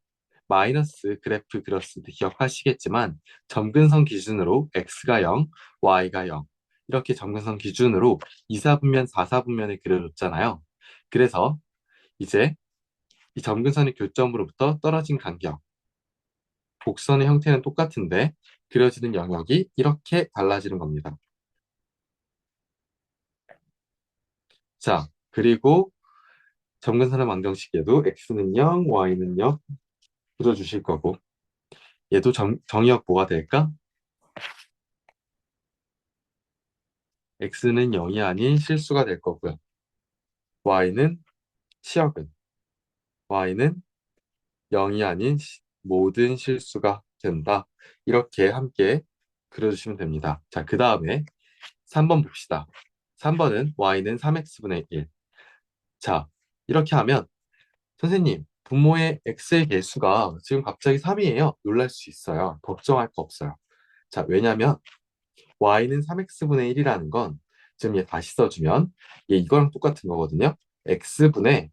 마이너스 그래프 그렸을 때 기억하시겠지만 점근선 기준으로 x가 0, y가 0 이렇게 점근선 기준으로 2사분면, 4사분면을 그려줬잖아요. 그래서 이제 이 점근선의 교점으로부터 떨어진 간격, 곡선의 형태는 똑같은데 그려지는 영역이 이렇게 달라지는 겁니다. 자, 그리고 점근선의 방정식에도 x는 0, y는 0 그려주실 거고 얘도 정의역 뭐가 될까? x는 0이 아닌 실수가 될 거고요. y는 시역은 y는 0이 아닌 모든 실수가 된다. 이렇게 함께 그려주시면 됩니다. 자, 그 다음에 3번 봅시다. 3번은 y는 3x분의 1. 자, 이렇게 하면 선생님, 분모의 x의 개수가 지금 갑자기 3이에요. 놀랄 수 있어요. 걱정할 거 없어요. 자, 왜냐면 y는 3x분의 1이라는 건 지금 얘 다시 써주면 얘 이거랑 똑같은 거거든요. x분의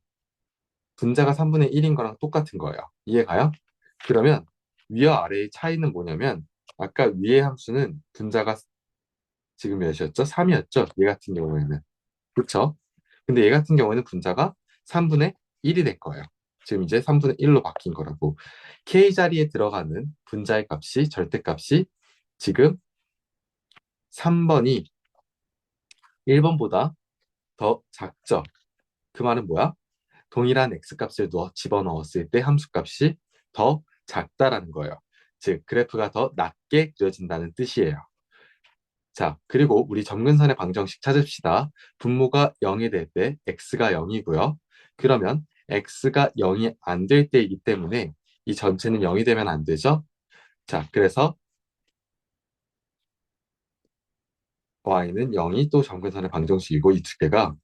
분자가 3분의 1인 거랑 똑같은 거예요. 이해가요? 그러면 위와 아래의 차이는 뭐냐면 아까 위의 함수는 분자가 지금 몇이었죠? 3이었죠? 얘 같은 경우에는. 그렇죠? 근데 얘 같은 경우에는 분자가 3분의 1이 될 거예요. 지금 이제 3분의 1로 바뀐 거라고. k 자리에 들어가는 분자의 값이 절대값이 지금 3번이 1번보다 더 작죠. 그 말은 뭐야? 동일한 x값을 집어넣었을 때 함수값이 더 작다라는 거예요. 즉, 그래프가 더 낮게 그려진다는 뜻이에요. 자, 그리고 우리 점근선의 방정식 찾읍시다. 분모가 0이 될 때 x가 0이고요. 그러면 x가 0이 안 될 때이기 때문에 이 전체는 0이 되면 안 되죠? 자, 그래서 y는 0이 또 점근선의 방정식이고 이 두 개가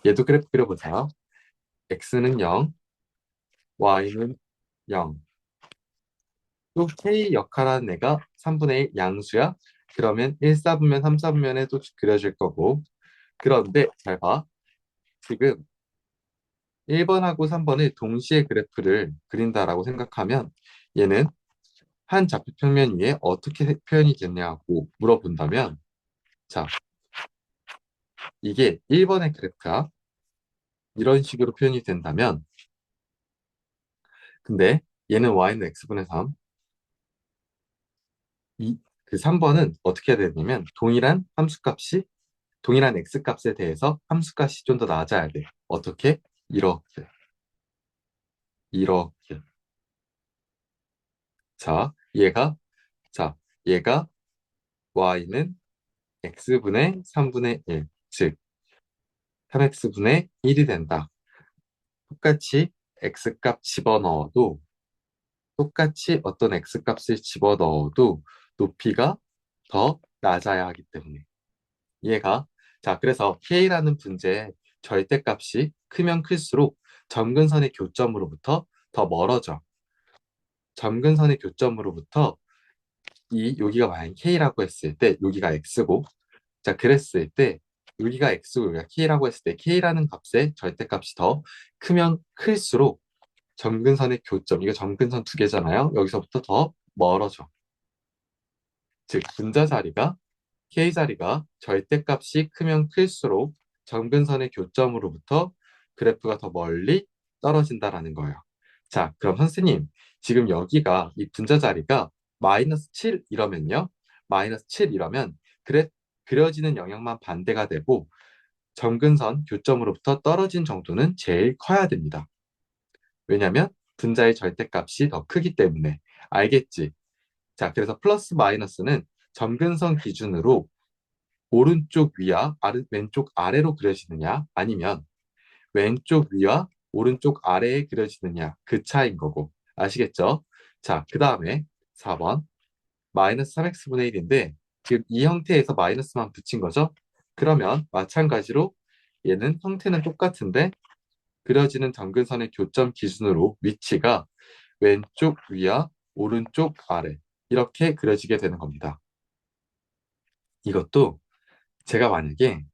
얘도 그래프 그려보자. x는 0, y는 0. 또 K 역할하는 애가 3분의 1 양수야? 그러면 1사분면, 3사분면에도 그려질 거고. 그런데 잘 봐. 지금 1번하고 3번을 동시에 그래프를 그린다라고 생각하면 얘는 한 좌표평면 위에 어떻게 표현이 됐냐고 물어본다면 자, 이게 1번의 그래프야. 이런 식으로 표현이 된다면 근데 얘는 y는 x분의 3. 그 3번은 어떻게 해야 되냐면 동일한 x값에 대해서 함수값이 좀 더 낮아야 돼. 어떻게? 이렇게, 이렇게. 자, 자, 얘가 y는 x분의 3분의 1, 즉 3x분의 1이 된다. 똑같이 x값 집어넣어도 똑같이 어떤 x값을 집어넣어도 높이가 더 낮아야 하기 때문에. 이해가? 자, 그래서 K라는 분자의 절대값이 크면 클수록 점근선의 교점으로부터 더 멀어져. 점근선의 교점으로부터 여기가 만약 K라고 했을 때 여기가 X고, 자, 그랬을 때 여기가 X고 여기가 K라고 했을 때 K라는 값의 절대값이 더 크면 클수록 점근선의 교점, 이거 점근선 두 개잖아요. 여기서부터 더 멀어져. 즉, 분자 자리가 K 자리가 절대값이 크면 클수록 점근선의 교점으로부터 그래프가 더 멀리 떨어진다라는 거예요. 자, 그럼 선생님, 지금 여기가 이 분자 자리가 마이너스 7 이러면요. 마이너스 7 이러면 그려지는 영역만 반대가 되고 점근선 교점으로부터 떨어진 정도는 제일 커야 됩니다. 왜냐하면 분자의 절대값이 더 크기 때문에. 알겠지? 자, 그래서 플러스 마이너스는 점근선 기준으로 오른쪽 위와 왼쪽 아래로 그려지느냐, 아니면 왼쪽 위와 오른쪽 아래에 그려지느냐, 그 차이인 거고. 아시겠죠? 자, 그 다음에 4번. 마이너스 3x분의 1인데, 지금 이 형태에서 마이너스만 붙인 거죠? 그러면 마찬가지로 얘는 형태는 똑같은데, 그려지는 점근선의 교점 기준으로 위치가 왼쪽 위와 오른쪽 아래, 이렇게 그려지게 되는 겁니다. 이것도 제가 만약에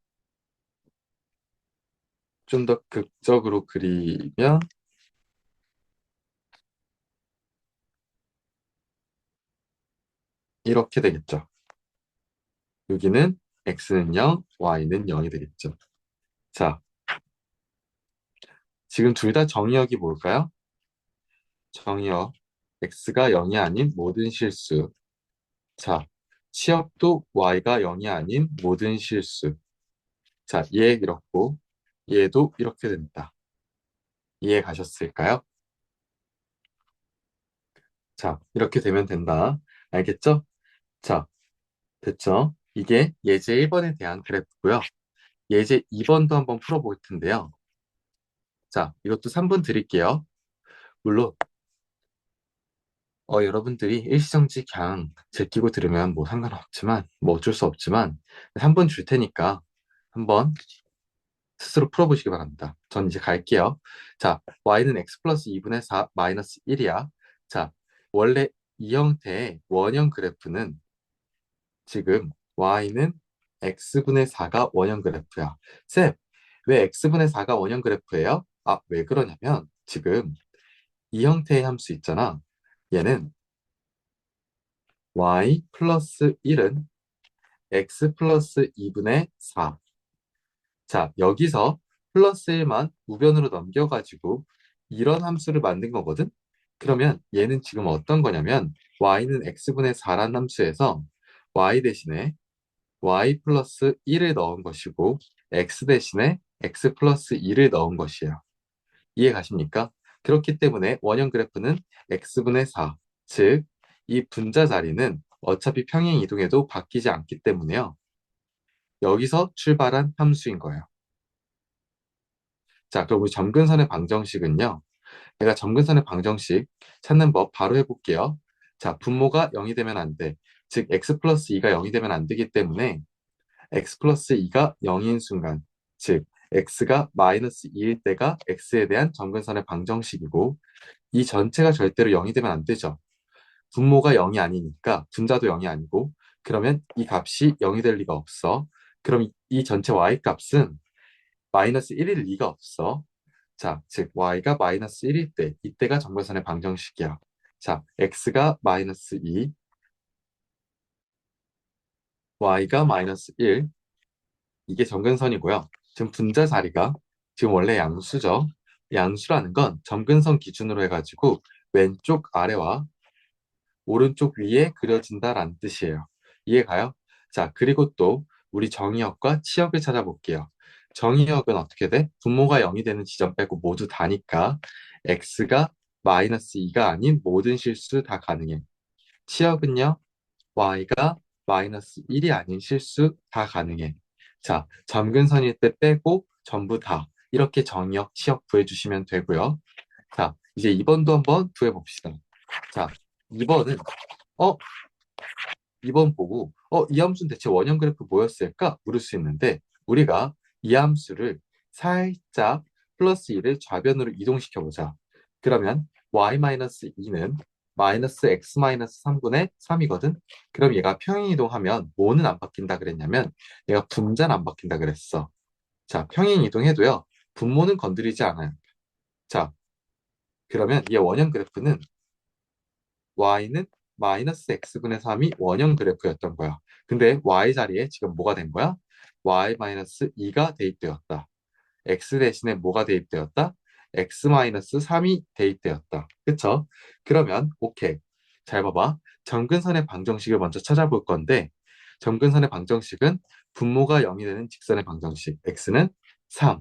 좀 더 극적으로 그리면 이렇게 되겠죠. 여기는 x는 0, y는 0이 되겠죠. 자, 지금 둘 다 정의역이 뭘까요? 정의역 x가 0이 아닌 모든 실수. 자, 치역도 y가 0이 아닌 모든 실수. 자, 얘 이렇고 얘도 이렇게 된다. 이해 가셨을까요? 자, 이렇게 되면 된다. 알겠죠? 자, 됐죠? 이게 예제 1번에 대한 그래프고요. 예제 2번도 한번 풀어볼 텐데요. 자, 이것도 3분 드릴게요. 물론 여러분들이 일시정지 그냥 제끼고 들으면 뭐 상관없지만 뭐 어쩔 수 없지만 3분 줄 테니까 한번 스스로 풀어보시기 바랍니다. 전 이제 갈게요. 자, y는 x 플러스 2분의 4 마이너스 1이야. 자, 원래 이 형태의 원형 그래프는 지금 y는 x분의 4가 원형 그래프야. 쌤, 왜 x분의 4가 원형 그래프예요? 아, 왜 그러냐면 지금 이 형태의 함수 있잖아. 얘는 y 플러스 1은 x 플러스 2분의 4. 자, 여기서 플러스 1만 우변으로 넘겨가지고 이런 함수를 만든 거거든? 그러면 얘는 지금 어떤 거냐면 y는 x분의 4란 함수에서 y 대신에 y 플러스 1을 넣은 것이고 x 대신에 x 플러스 2를 넣은 것이에요. 이해 가십니까? 그렇기 때문에 원형 그래프는 x분의 4, 즉 이 분자 자리는 어차피 평행 이동해도 바뀌지 않기 때문에요. 여기서 출발한 함수인 거예요. 자, 그럼 우리 점근선의 방정식은요. 내가 점근선의 방정식 찾는 법 바로 해볼게요. 자, 분모가 0이 되면 안 돼. 즉 x 플러스 2가 0이 되면 안 되기 때문에 x 플러스 2가 0인 순간, 즉 x가 마이너스 2일 때가 x에 대한 점근선의 방정식이고 이 전체가 절대로 0이 되면 안 되죠. 분모가 0이 아니니까 분자도 0이 아니고 그러면 이 값이 0이 될 리가 없어. 그럼 이 전체 y 값은 마이너스 1일 리가 없어. 자, 즉 y가 마이너스 1일 때 이때가 점근선의 방정식이야. 자, x가 마이너스 2, y가 마이너스 1, 이게 점근선이고요. 지금 분자 자리가 지금 원래 양수죠. 양수라는 건 점근선 기준으로 해가지고 왼쪽 아래와 오른쪽 위에 그려진다라는 뜻이에요. 이해가요? 자, 그리고 또 우리 정의역과 치역을 찾아볼게요. 정의역은 어떻게 돼? 분모가 0이 되는 지점 빼고 모두 다니까 x가 마이너스 2가 아닌 모든 실수 다 가능해. 치역은요, y가 마이너스 1이 아닌 실수 다 가능해. 자, 점근선일 때 빼고 전부 다 이렇게 정의역, 치역 구해주시면 되고요. 자, 이제 2번도 한번 구해봅시다. 자, 2번은 어? 2번 보고 이 함수는 대체 원형 그래프 뭐였을까? 물을 수 있는데 우리가 이 함수를 살짝 플러스 2를 좌변으로 이동시켜 보자. 그러면 y-2는 마이너스 x-3분의 3이거든. 그럼 얘가 평행이동하면 뭐는 안 바뀐다 그랬냐면 얘가 분자는 안 바뀐다 그랬어. 자, 평행이동해도요. 분모는 건드리지 않아요. 자, 그러면 얘 원형 그래프는 y는 마이너스 x분의 3이 원형 그래프였던 거야. 근데 y 자리에 지금 뭐가 된 거야? y 마이너스 2가 대입되었다. x 대신에 뭐가 대입되었다? x 마이너스 3이 대입되었다. 그쵸? 그러면 오케이. 잘 봐봐. 점근선의 방정식을 먼저 찾아볼 건데 점근선의 방정식은 분모가 0이 되는 직선의 방정식 x는 3.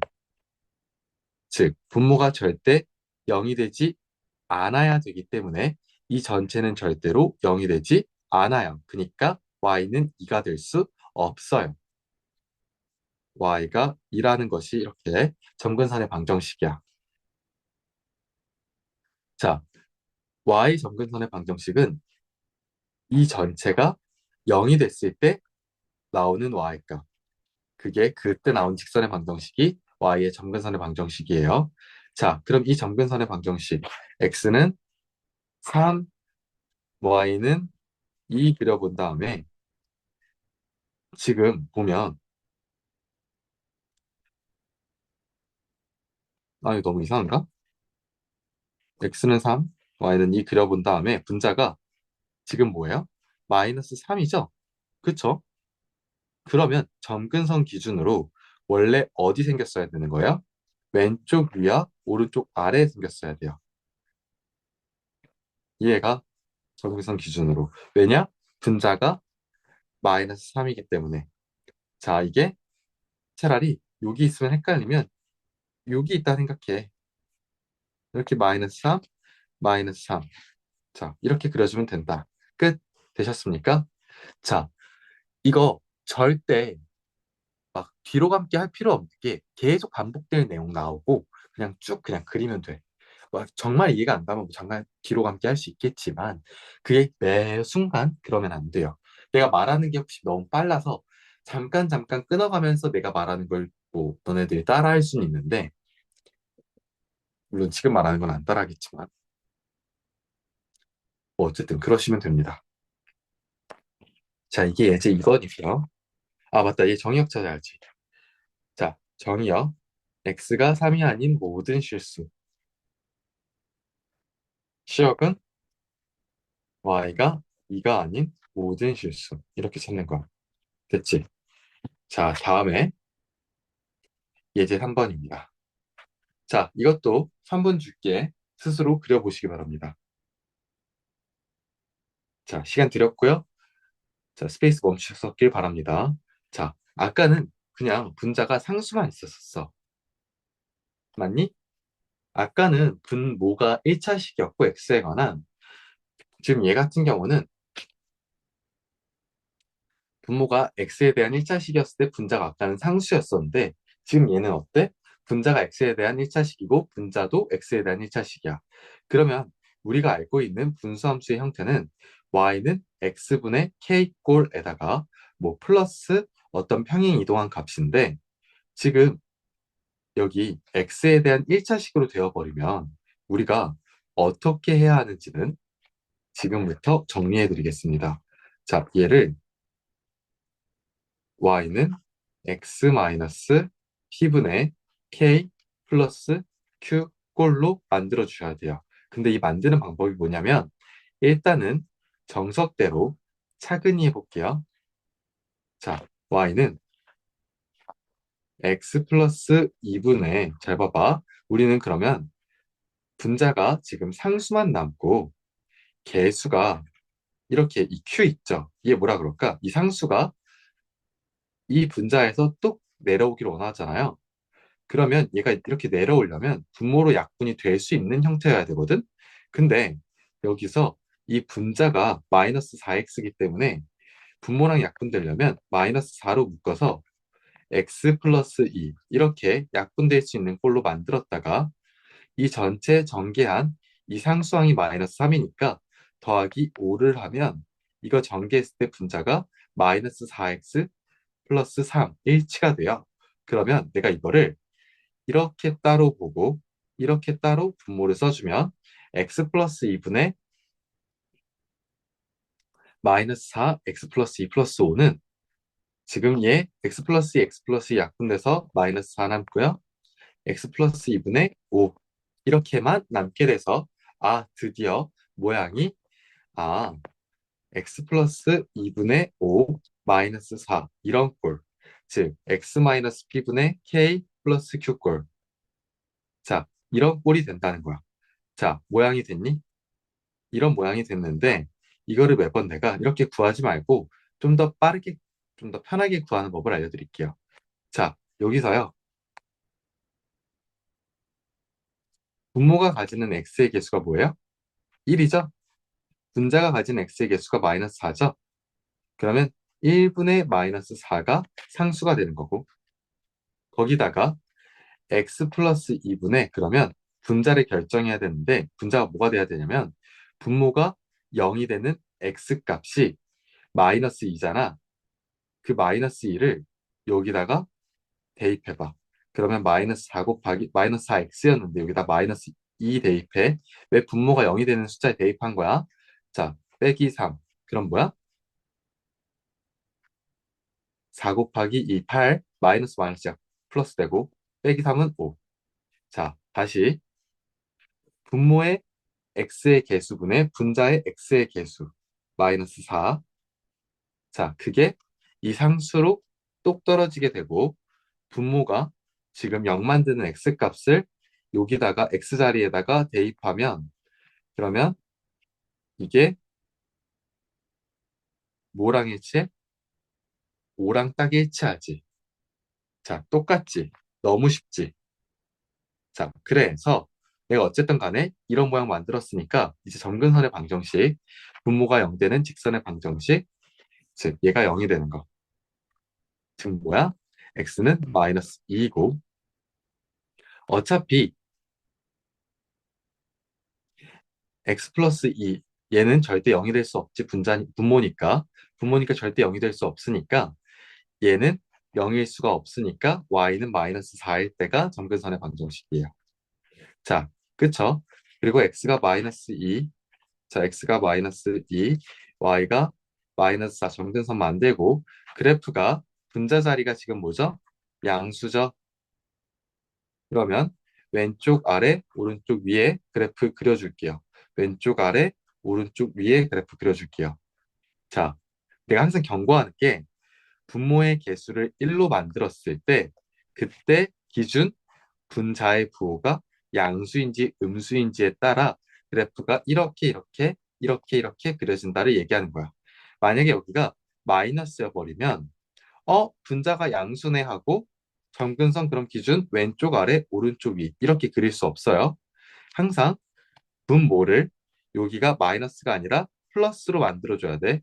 즉 분모가 절대 0이 되지 않아야 되기 때문에 이 전체는 절대로 0이 되지 않아요. 그러니까 y는 2가 될 수 없어요. y가 2라는 것이 이렇게 점근선의 방정식이야. 자, y 점근선의 방정식은 이 전체가 0이 됐을 때 나오는 y값. 그게 그때 나온 직선의 방정식이 y의 점근선의 방정식이에요. 자, 그럼 이 점근선의 방정식 x는 3, y는 2 그려본 다음에 지금 보면 이거 너무 이상한가? x는 3, y는 2 그려본 다음에 분자가 지금 뭐예요? 마이너스 3이죠? 그쵸? 그러면 점근선 기준으로 원래 어디 생겼어야 되는 거예요? 왼쪽 위와 오른쪽 아래에 생겼어야 돼요. 이해가 점근선 기준으로. 왜냐? 분자가 마이너스 3이기 때문에. 자, 이게 차라리 여기 있으면 헷갈리면 여기 있다 생각해. 이렇게 마이너스 3, 마이너스 3. 자, 이렇게 그려주면 된다. 끝. 되셨습니까? 자, 이거 절대 막 뒤로 감기 할 필요 없는 게 계속 반복될 내용 나오고 그냥 쭉 그냥 그리면 돼. 막 정말 이해가 안 가면 뭐 잠깐 뒤로 감기 할 수 있겠지만 그게 매 순간 그러면 안 돼요. 내가 말하는 게 혹시 너무 빨라서 잠깐 잠깐 끊어가면서 내가 말하는 걸 뭐 너네들이 따라할 수는 있는데 물론 지금 말하는 건 안 따라하겠지만 뭐 어쨌든 그러시면 됩니다. 자, 이게 이제 2번이고요. 아, 맞다. 얘 정의역 찾아야지. 자, 정의역. x가 3이 아닌 모든 실수. 시역은 y가 2가 아닌 모든 실수. 이렇게 찾는 거야. 됐지? 자, 다음에 예제 3번입니다. 자, 이것도 3분 줄게 스스로 그려보시기 바랍니다. 자, 시간 드렸고요. 자, 스페이스 멈추셨길 바랍니다. 자, 아까는 그냥 분자가 상수만 있었어. 맞니? 아까는 분모가 1차식이었고 x에 관한 지금 얘 같은 경우는 분모가 x에 대한 1차식이었을 때 분자가 아까는 상수였었는데 지금 얘는 어때? 분자가 x에 대한 1차식이고 분자도 x에 대한 1차식이야. 그러면 우리가 알고 있는 분수함수의 형태는 y는 x분의 k꼴에다가 뭐 플러스 어떤 평행 이동한 값인데 지금 여기 x에 대한 1차식으로 되어버리면 우리가 어떻게 해야 하는지는 지금부터 정리해 드리겠습니다. 자, 얘를 y는 x 마이너스 p분의 k 플러스 q 꼴로 만들어 주셔야 돼요. 근데 이 만드는 방법이 뭐냐면 일단은 정석대로 차근히 해볼게요. 자, y는 x 플러스 2분의 잘 봐봐. 우리는 그러면 분자가 지금 상수만 남고 개수가 이렇게 이 q 있죠. 이게 뭐라 그럴까? 이 상수가 이 분자에서 뚝 내려오기를 원하잖아요. 그러면 얘가 이렇게 내려오려면 분모로 약분이 될 수 있는 형태여야 되거든. 근데 여기서 이 분자가 마이너스 4x이기 때문에 분모랑 약분되려면 마이너스 4로 묶어서 x 플러스 2 이렇게 약분될 수 있는 꼴로 만들었다가 이 전체 전개한 이 상수항이 마이너스 3이니까 더하기 5를 하면 이거 전개했을 때 분자가 마이너스 4x 플러스 3 일치가 돼요. 그러면 내가 이거를 이렇게 따로 보고 이렇게 따로 분모를 써주면 x 플러스 2분의 마이너스 4 x 플러스 2 플러스 5는 지금 얘 x 플러스 2 x 플러스 2 약분돼서 마이너스 4 남고요. x 플러스 2분의 5 이렇게만 남게 돼서 드디어 모양이 아 x 플러스 2분의 5 마이너스 4 이런 꼴. 즉 x 마이너스 p분의 k 플러스 q 꼴. 자, 이런 꼴이 된다는 거야. 자, 모양이 됐니? 이런 모양이 됐는데 이거를 매번 내가 이렇게 구하지 말고 좀 더 빠르게 좀 더 편하게 구하는 법을 알려드릴게요. 자, 여기서요. 분모가 가지는 x의 개수가 뭐예요? 1이죠? 분자가 가진 x의 개수가 마이너스 4죠? 그러면 1분의 마이너스 4가 상수가 되는 거고 거기다가 x 플러스 2분의 그러면 분자를 결정해야 되는데 분자가 뭐가 돼야 되냐면 분모가 0이 되는 x 값이 마이너스 2잖아. 그 마이너스 2를 여기다가 대입해봐. 그러면 마이너스 4 곱하기 마이너스 4x였는데 여기다 마이너스 2 대입해. 왜 분모가 0이 되는 숫자에 대입한 거야? 자, 빼기 3. 그럼 뭐야? 4 곱하기 2, 8, 마이너스 마이너스야 플러스 되고 빼기 3은 5. 자, 다시 분모의 x의 개수분의 분자의 x의 개수 마이너스 4. 자, 그게 이 상수로 똑 떨어지게 되고 분모가 지금 0 만드는 x 값을 여기다가 x 자리에다가 대입하면 그러면 이게 뭐랑 일치해? 5랑 딱 일치하지. 자, 똑같지. 너무 쉽지. 자, 그래서 내가 어쨌든 간에 이런 모양 만들었으니까 이제 점근선의 방정식 분모가 0 되는 직선의 방정식 즉 얘가 0이 되는 거. 즉 뭐야? x는 마이너스 2이고 어차피 x 플러스 2 얘는 절대 0이 될 수 없지 분모니까 절대 0이 될 수 없으니까 얘는 0일 수가 없으니까 y는 마이너스 4일 때가 점근선의 방정식이에요. 자, 그쵸? 그리고 x가 마이너스 2, 자, x가 마이너스 2, y가 마이너스 4 점근선 만들고 그래프가 분자 자리가 지금 뭐죠? 양수죠? 그러면 왼쪽 아래, 오른쪽 위에 그래프 그려줄게요. 왼쪽 아래, 오른쪽 위에 그래프 그려줄게요. 자, 내가 항상 경고하는 게 분모의 개수를 1로 만들었을 때 그때 기준 분자의 부호가 양수인지 음수인지에 따라 그래프가 이렇게 그려진다를 얘기하는 거야. 만약에 여기가 마이너스여 버리면 분자가 양수네 하고 점근선 그럼 기준 왼쪽 아래 오른쪽 위 이렇게 그릴 수 없어요. 항상 분모를 여기가 마이너스가 아니라 플러스로 만들어줘야 돼.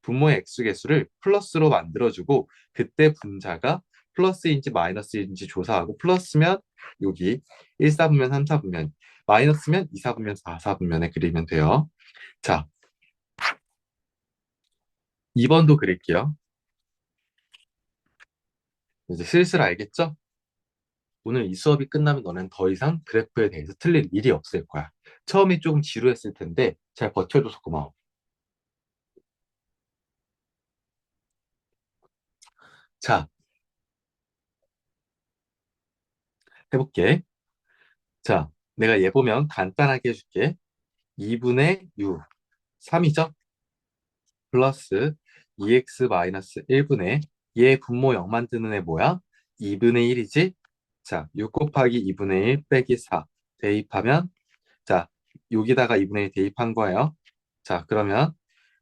분모의 액수계수를 플러스로 만들어주고 그때 분자가 플러스인지 마이너스인지 조사하고 플러스면 여기 1사분면 3사분면 마이너스면 2사분면 4사분면에 그리면 돼요. 자, 2번도 그릴게요. 이제 슬슬 알겠죠? 오늘 이 수업이 끝나면 너는 더 이상 그래프에 대해서 틀릴 일이 없을 거야. 처음에 조금 지루했을 텐데 잘 버텨줘서 고마워. 자, 해볼게. 자, 내가 얘 보면 간단하게 해줄게. 2분의 6, 3이죠? 플러스 2x 마이너스 1분의 얘 분모 0 만드는 애 뭐야? 2분의 1이지? 자, 6 곱하기 2분의 1 빼기 4 대입하면 자, 여기다가 2분의 1 대입한 거예요. 자, 그러면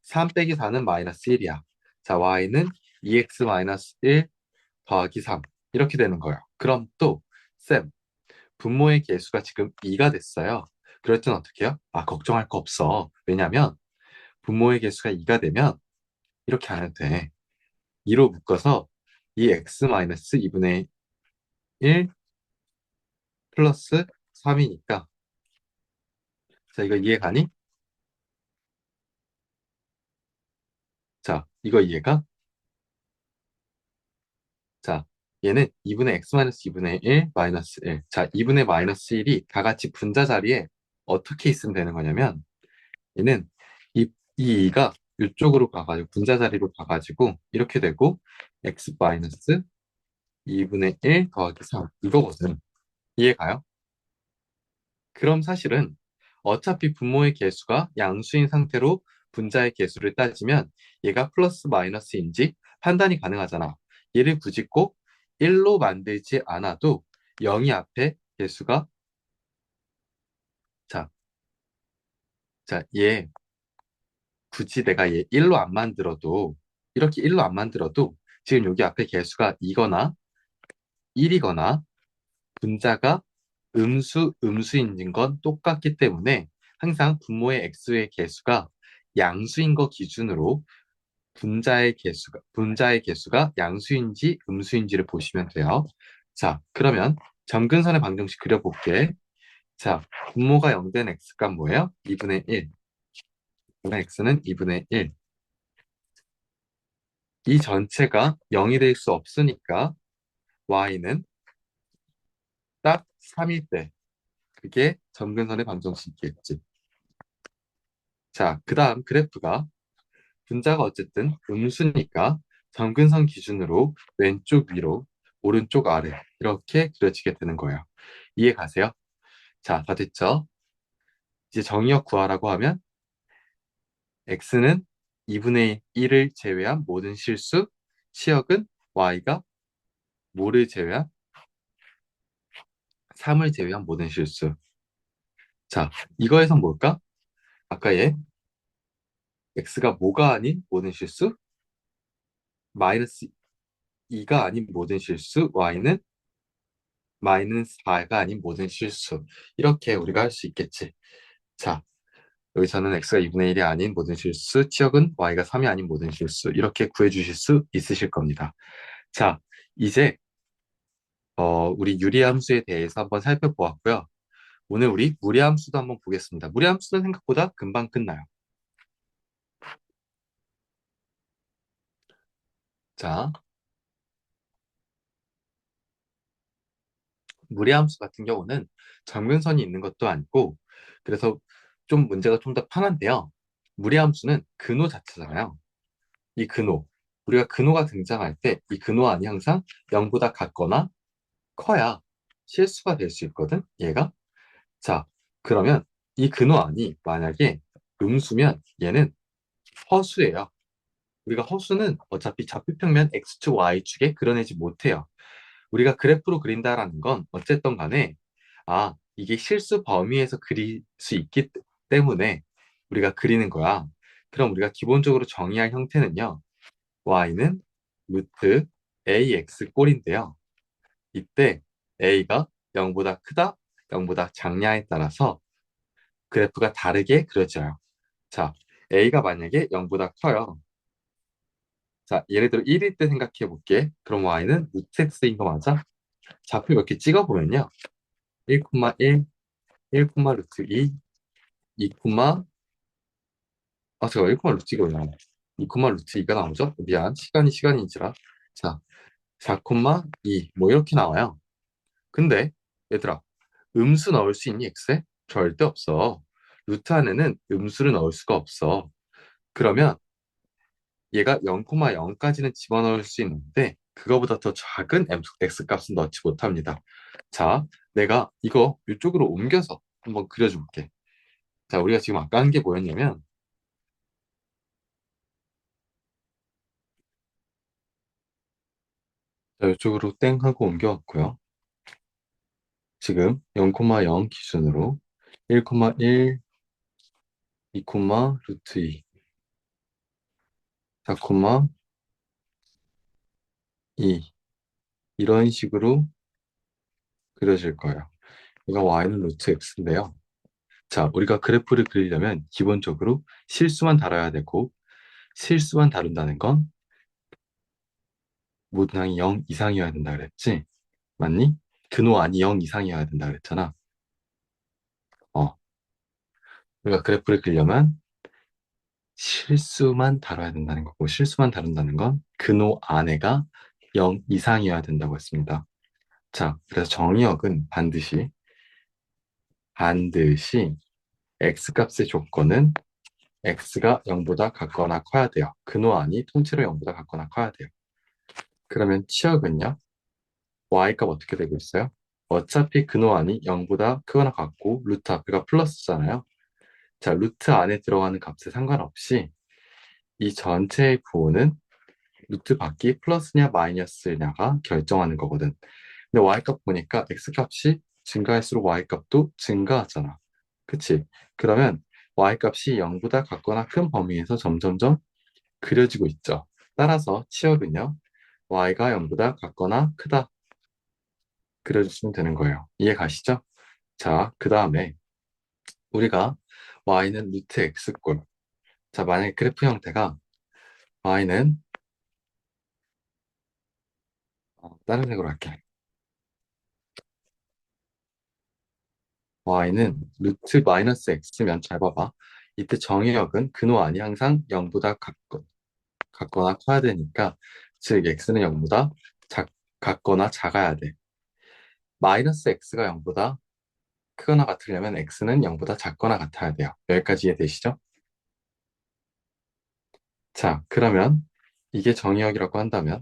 3 빼기 4는 마이너스 1이야. 자, y는 2x 마이너스 1 더하기 3 이렇게 되는 거예요. 그럼 또 쌤, 분모의 개수가 지금 2가 됐어요. 그럴 땐 어떻게 해요? 걱정할 거 없어. 왜냐면 분모의 개수가 2가 되면 이렇게 안 해도 돼. 2로 묶어서 2x-2분의 1 플러스 3이니까 자 이거 이해 가니? 자, 이거 이해가? 자, 얘는 2분의 x-2분의 1 마이너스 1. 자, 2분의 마이너스 1이 다 같이 분자 자리에 어떻게 있으면 되는 거냐면 얘는 이 2가 이쪽으로 가가지고 분자 자리로 가가지고 이렇게 되고 x 마이너스 2분의 1 더하기 3 이거거든. 이해가요? 그럼 사실은 어차피 분모의 개수가 양수인 상태로 분자의 개수를 따지면 얘가 플러스 마이너스인지 판단이 가능하잖아. 얘를 굳이 꼭 1로 만들지 않아도 0이 앞에 개수가 자, 얘 굳이 내가 얘 1로 안 만들어도 이렇게 1로 안 만들어도 지금 여기 앞에 개수가 2거나 1이거나 분자가 음수인 건 똑같기 때문에 항상 분모의 x의 개수가 양수인 거 기준으로 분자의 개수가 양수인지 음수인지를 보시면 돼요. 자, 그러면 점근선의 방정식 그려볼게. 자, 분모가 0된 x가 뭐예요? 2분의 1. x는 2분의 1. 이 전체가 0이 될 수 없으니까 y는 딱 3일 때. 그게 점근선의 방정식이겠지. 자, 그 다음 그래프가 분자가 어쨌든 음수니까 점근선 기준으로 왼쪽 위로, 오른쪽 아래 이렇게 그려지게 되는 거예요. 이해 가세요? 자, 다 됐죠? 이제 정의역 구하라고 하면 x는 2분의 1을 제외한 모든 실수, 치역은 y가 뭐를 제외한 3을 제외한 모든 실수. 자, 이거에서 뭘까? 아까 얘 x가 뭐가 아닌 모든 실수? 마이너스 2가 아닌 모든 실수, y는 마이너스 4가 아닌 모든 실수. 이렇게 우리가 할 수 있겠지. 자, 여기서는 x가 2분의 1이 아닌 모든 실수, 치역은 y가 3이 아닌 모든 실수. 이렇게 구해 주실 수 있으실 겁니다. 자, 이제 우리 유리함수에 대해서 한번 살펴보았고요. 오늘 우리 무리함수도 한번 보겠습니다. 무리함수는 생각보다 금방 끝나요. 자, 무리함수 같은 경우는 점근선이 있는 것도 아니고, 그래서 좀 문제가 좀 더 편한데요. 무리함수는 근호 자체잖아요. 이 근호. 우리가 근호가 등장할 때 이 근호안이 항상 0보다 같거나 커야 실수가 될 수 있거든, 얘가. 자, 그러면 이 근호안이 만약에 음수면 얘는 허수예요. 우리가 허수는 어차피 좌표평면 X축, Y축에 그려내지 못해요. 우리가 그래프로 그린다라는 건 어쨌든 간에 이게 실수 범위에서 그릴 수 있기 때문에 우리가 그리는 거야. 그럼 우리가 기본적으로 정의할 형태는요. y는 루트 ax 꼴인데요. 이때 a가 0보다 크다, 0보다 작냐에 따라서 그래프가 다르게 그려져요. 자, a가 만약에 0보다 커요. 자, 예를 들어 1일 때 생각해 볼게. 그럼 y는 루트 x인 거 맞아? 좌표 몇 개 찍어보면요. 1,1, 1, 루트 2, 2, 잠깐 1, 루트 2가 왜 나와? 2, 루트 2가 나오죠? 미안, 시간인지라. 자, 4, 2, 뭐 이렇게 나와요. 근데 얘들아, 음수 넣을 수 있니, x에? 절대 없어. 루트 안에는 음수를 넣을 수가 없어. 그러면 얘가 0,0까지는 집어넣을 수 있는데 그거보다 더 작은 x 값은 넣지 못합니다. 자, 내가 이거 이쪽으로 옮겨서 한번 그려줄게. 자, 우리가 지금 아까 한 게 뭐였냐면 자, 이쪽으로 땡 하고 옮겨왔고요. 지금 0,0 기준으로 1,1, 2, 루트 2, 4, 2 이런 식으로 그려질 거예요. 이거 y는 루트 x인데요. 자, 우리가 그래프를 그리려면 기본적으로 실수만 다뤄야 되고 실수만 다룬다는 건 모양이 0 이상이어야 된다 그랬지? 맞니? 근호안이 0 이상이어야 된다 그랬잖아. 어, 우리가 그래프를 그리려면 실수만 다뤄야 된다는 거고, 실수만 다룬다는 건 근호 안에가 0 이상이어야 된다고 했습니다. 자, 그래서 정의역은 반드시 x 값의 조건은 x가 0보다 같거나 커야 돼요. 근호안이 통째로 0보다 같거나 커야 돼요. 그러면 치역은요? y 값 어떻게 되고 있어요? 어차피 근호안이 0보다 크거나 같고 루트 앞에가 플러스잖아요. 자, 루트 안에 들어가는 값에 상관없이 이 전체의 부호는 루트 밖이 플러스냐 마이너스냐가 결정하는 거거든. 근데 y값 보니까 x값이 증가할수록 y값도 증가하잖아. 그치? 그러면 y값이 0보다 같거나 큰 범위에서 점점점 그려지고 있죠. 따라서 치역은요, y가 0보다 같거나 크다 그려주시면 되는 거예요. 이해 가시죠? 자, 그 다음에 우리가 y는 루트 x꼴. 자, 만약에 그래프 형태가 y는 다른 색으로 할게. y는 루트 마이너스 x면 잘 봐봐. 이때 정의역은 근호안이 항상 0보다 같거나 커야 되니까 즉 x는 0보다 같거나 작아야 돼. 마이너스 x가 0보다 크거나 같으려면 x는 0보다 작거나 같아야 돼요. 여기까지 이해되시죠? 자, 그러면 이게 정의역이라고 한다면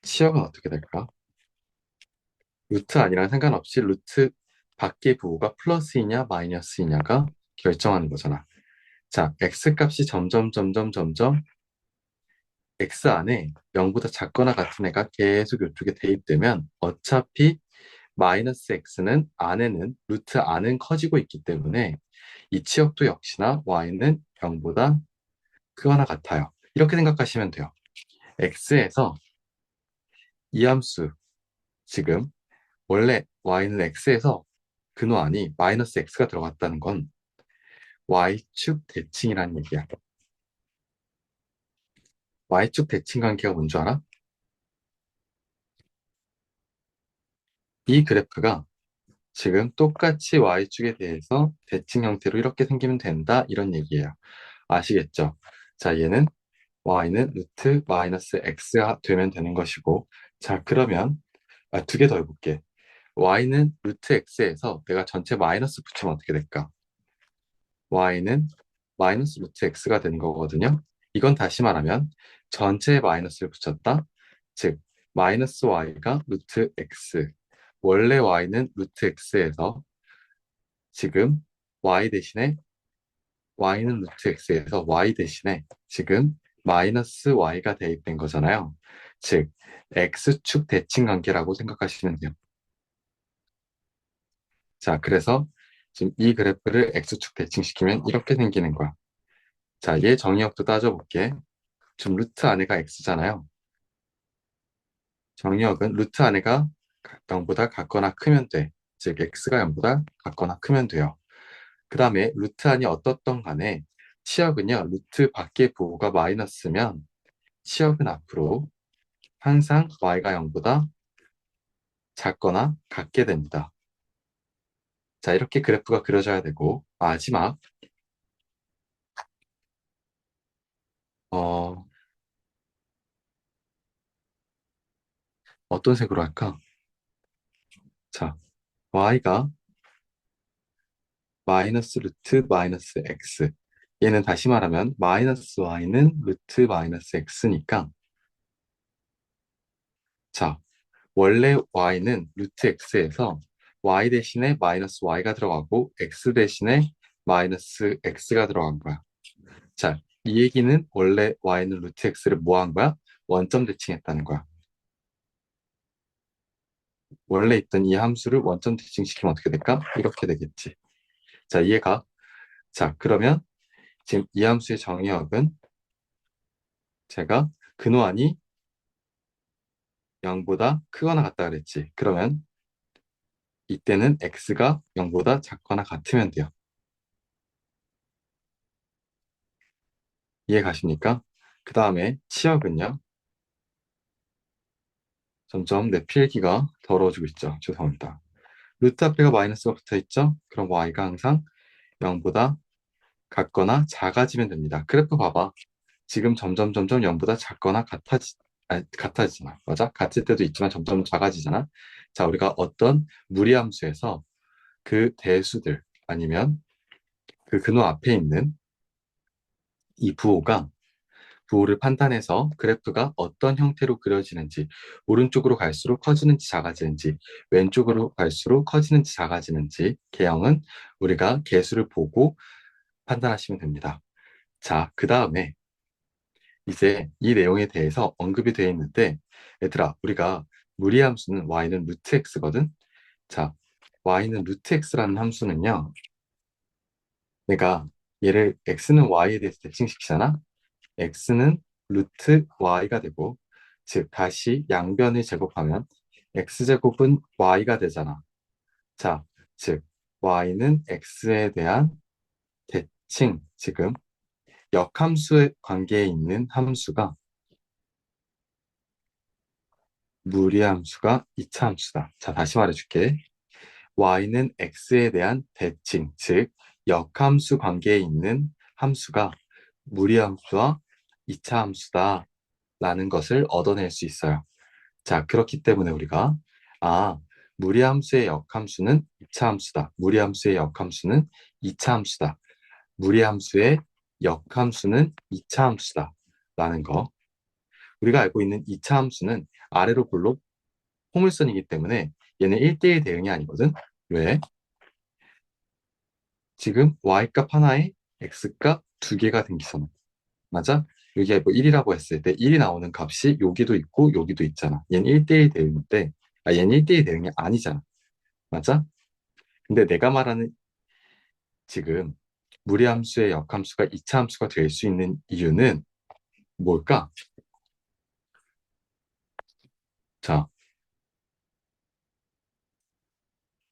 치역은 어떻게 될까? 루트 아니랑 상관없이 루트 밖의 부호가 플러스이냐 마이너스이냐가 결정하는 거잖아. 자, x 값이 점점 x 안에 0보다 작거나 같은 애가 계속 이쪽에 대입되면 어차피 마이너스 x는 안에는 루트 안은 커지고 있기 때문에 이 치역도 역시나 y는 0보다 크거나 같아요. 이렇게 생각하시면 돼요. x에서 이 함수 지금 원래 y는 x에서 근호안이 마이너스 x가 들어갔다는 건 y축 대칭이라는 얘기야. y축 대칭 관계가 뭔 줄 알아? 이 그래프가 지금 똑같이 y축에 대해서 대칭 형태로 이렇게 생기면 된다 이런 얘기예요. 아시겠죠? 자, 얘는 y는 루트 마이너스 x가 되면 되는 것이고 자, 그러면 두 개 더 해볼게. y는 루트 x에서 내가 전체 마이너스 붙이면 어떻게 될까? y는 마이너스 루트 x가 되는 거거든요. 이건 다시 말하면 전체에 마이너스를 붙였다. 즉 마이너스 y가 루트 x. 원래 y는 루트 x에서 지금 y 대신에 y는 루트 x에서 y 대신에 지금 마이너스 y가 대입된 거잖아요. 즉 x축 대칭 관계라고 생각하시면 돼요. 자, 그래서 지금 이 그래프를 x축 대칭시키면 이렇게 생기는 거야. 자, 얘 정의역도 따져볼게. 지금 루트 안에가 x잖아요. 정의역은 루트 안에가 0보다 같거나 크면 돼. 즉 x가 0보다 같거나 크면 돼요. 그 다음에 루트 안이 어떻던 간에 치역은요. 루트 밖의 부호가 마이너스면 치역은 앞으로 항상 y가 0보다 작거나 같게 됩니다. 자, 이렇게 그래프가 그려져야 되고 마지막 어, 어떤 색으로 할까? 자, y가 마이너스 루트 마이너스 x. 얘는 다시 말하면 마이너스 y는 루트 마이너스 x니까 자, 원래 y는 루트 x에서 y 대신에 마이너스 y가 들어가고 x 대신에 마이너스 x가 들어간 거야. 자, 이 얘기는 원래 y는 루트 x를 뭐 한 거야? 원점 대칭했다는 거야. 원래 있던 이 함수를 원점 대칭시키면 어떻게 될까? 이렇게 되겠지. 자, 이해가? 자, 그러면 지금 이 함수의 정의역은 제가 근호안이 0보다 크거나 같다 그랬지. 그러면 이때는 x가 0보다 작거나 같으면 돼요. 이해 가십니까? 그 다음에 치역은요. 점점 내 필기가 더러워지고 있죠. 죄송합니다. 루트 앞에가 마이너스가 붙어 있죠? 그럼 y가 항상 0보다 같거나 작아지면 됩니다. 그래프 봐봐. 지금 점점 0보다 작거나 같아지잖아. 맞아? 같을 때도 있지만 점점 작아지잖아. 자, 우리가 어떤 무리함수에서 그 대수들 아니면 그 근호 앞에 있는 이 부호를 판단해서 그래프가 어떤 형태로 그려지는지, 오른쪽으로 갈수록 커지는지 작아지는지, 왼쪽으로 갈수록 커지는지 작아지는지 개형은 우리가 개수를 보고 판단하시면 됩니다. 자, 그 다음에 이제 이 내용에 대해서 언급이 되어 있는데, 얘들아, 우리가 무리함수는 y는 루트 x거든? 자, y는 루트 x라는 함수는요, 내가 얘를 x는 y에 대해서 대칭시키잖아? x는 루트 y가 되고, 즉 다시 양변을 제곱하면 x제곱은 y가 되잖아. 자, 즉 y는 x에 대한 대칭, 지금 역함수의 관계에 있는 함수가 무리함수가 이차함수다. 자, 다시 말해줄게. y는 x에 대한 대칭, 즉 역함수 관계에 있는 함수가 무리함수와 이차함수다 라는 것을 얻어낼 수 있어요. 자, 그렇기 때문에 우리가 아, 무리함수의 역함수는 이차함수다. 무리함수의 역함수는 이차함수다. 무리함수의 역함수는 이차함수다. 라는 거. 우리가 알고 있는 이차함수는 아래로 볼록 포물선이기 때문에 얘는 1대1 대응이 아니거든. 왜? 지금 y값 하나에 x값 두 개가 생기잖아. 맞아? 여기에 뭐 1이라고 했을 때 1이 나오는 값이 여기도 있고 여기도 있잖아. 얘는 1대1 대응인데, 얘는 1대1 대응이 아니잖아. 맞아? 근데 내가 말하는 지금 무리함수의 역함수가 이차함수가 될 수 있는 이유는 뭘까? 자,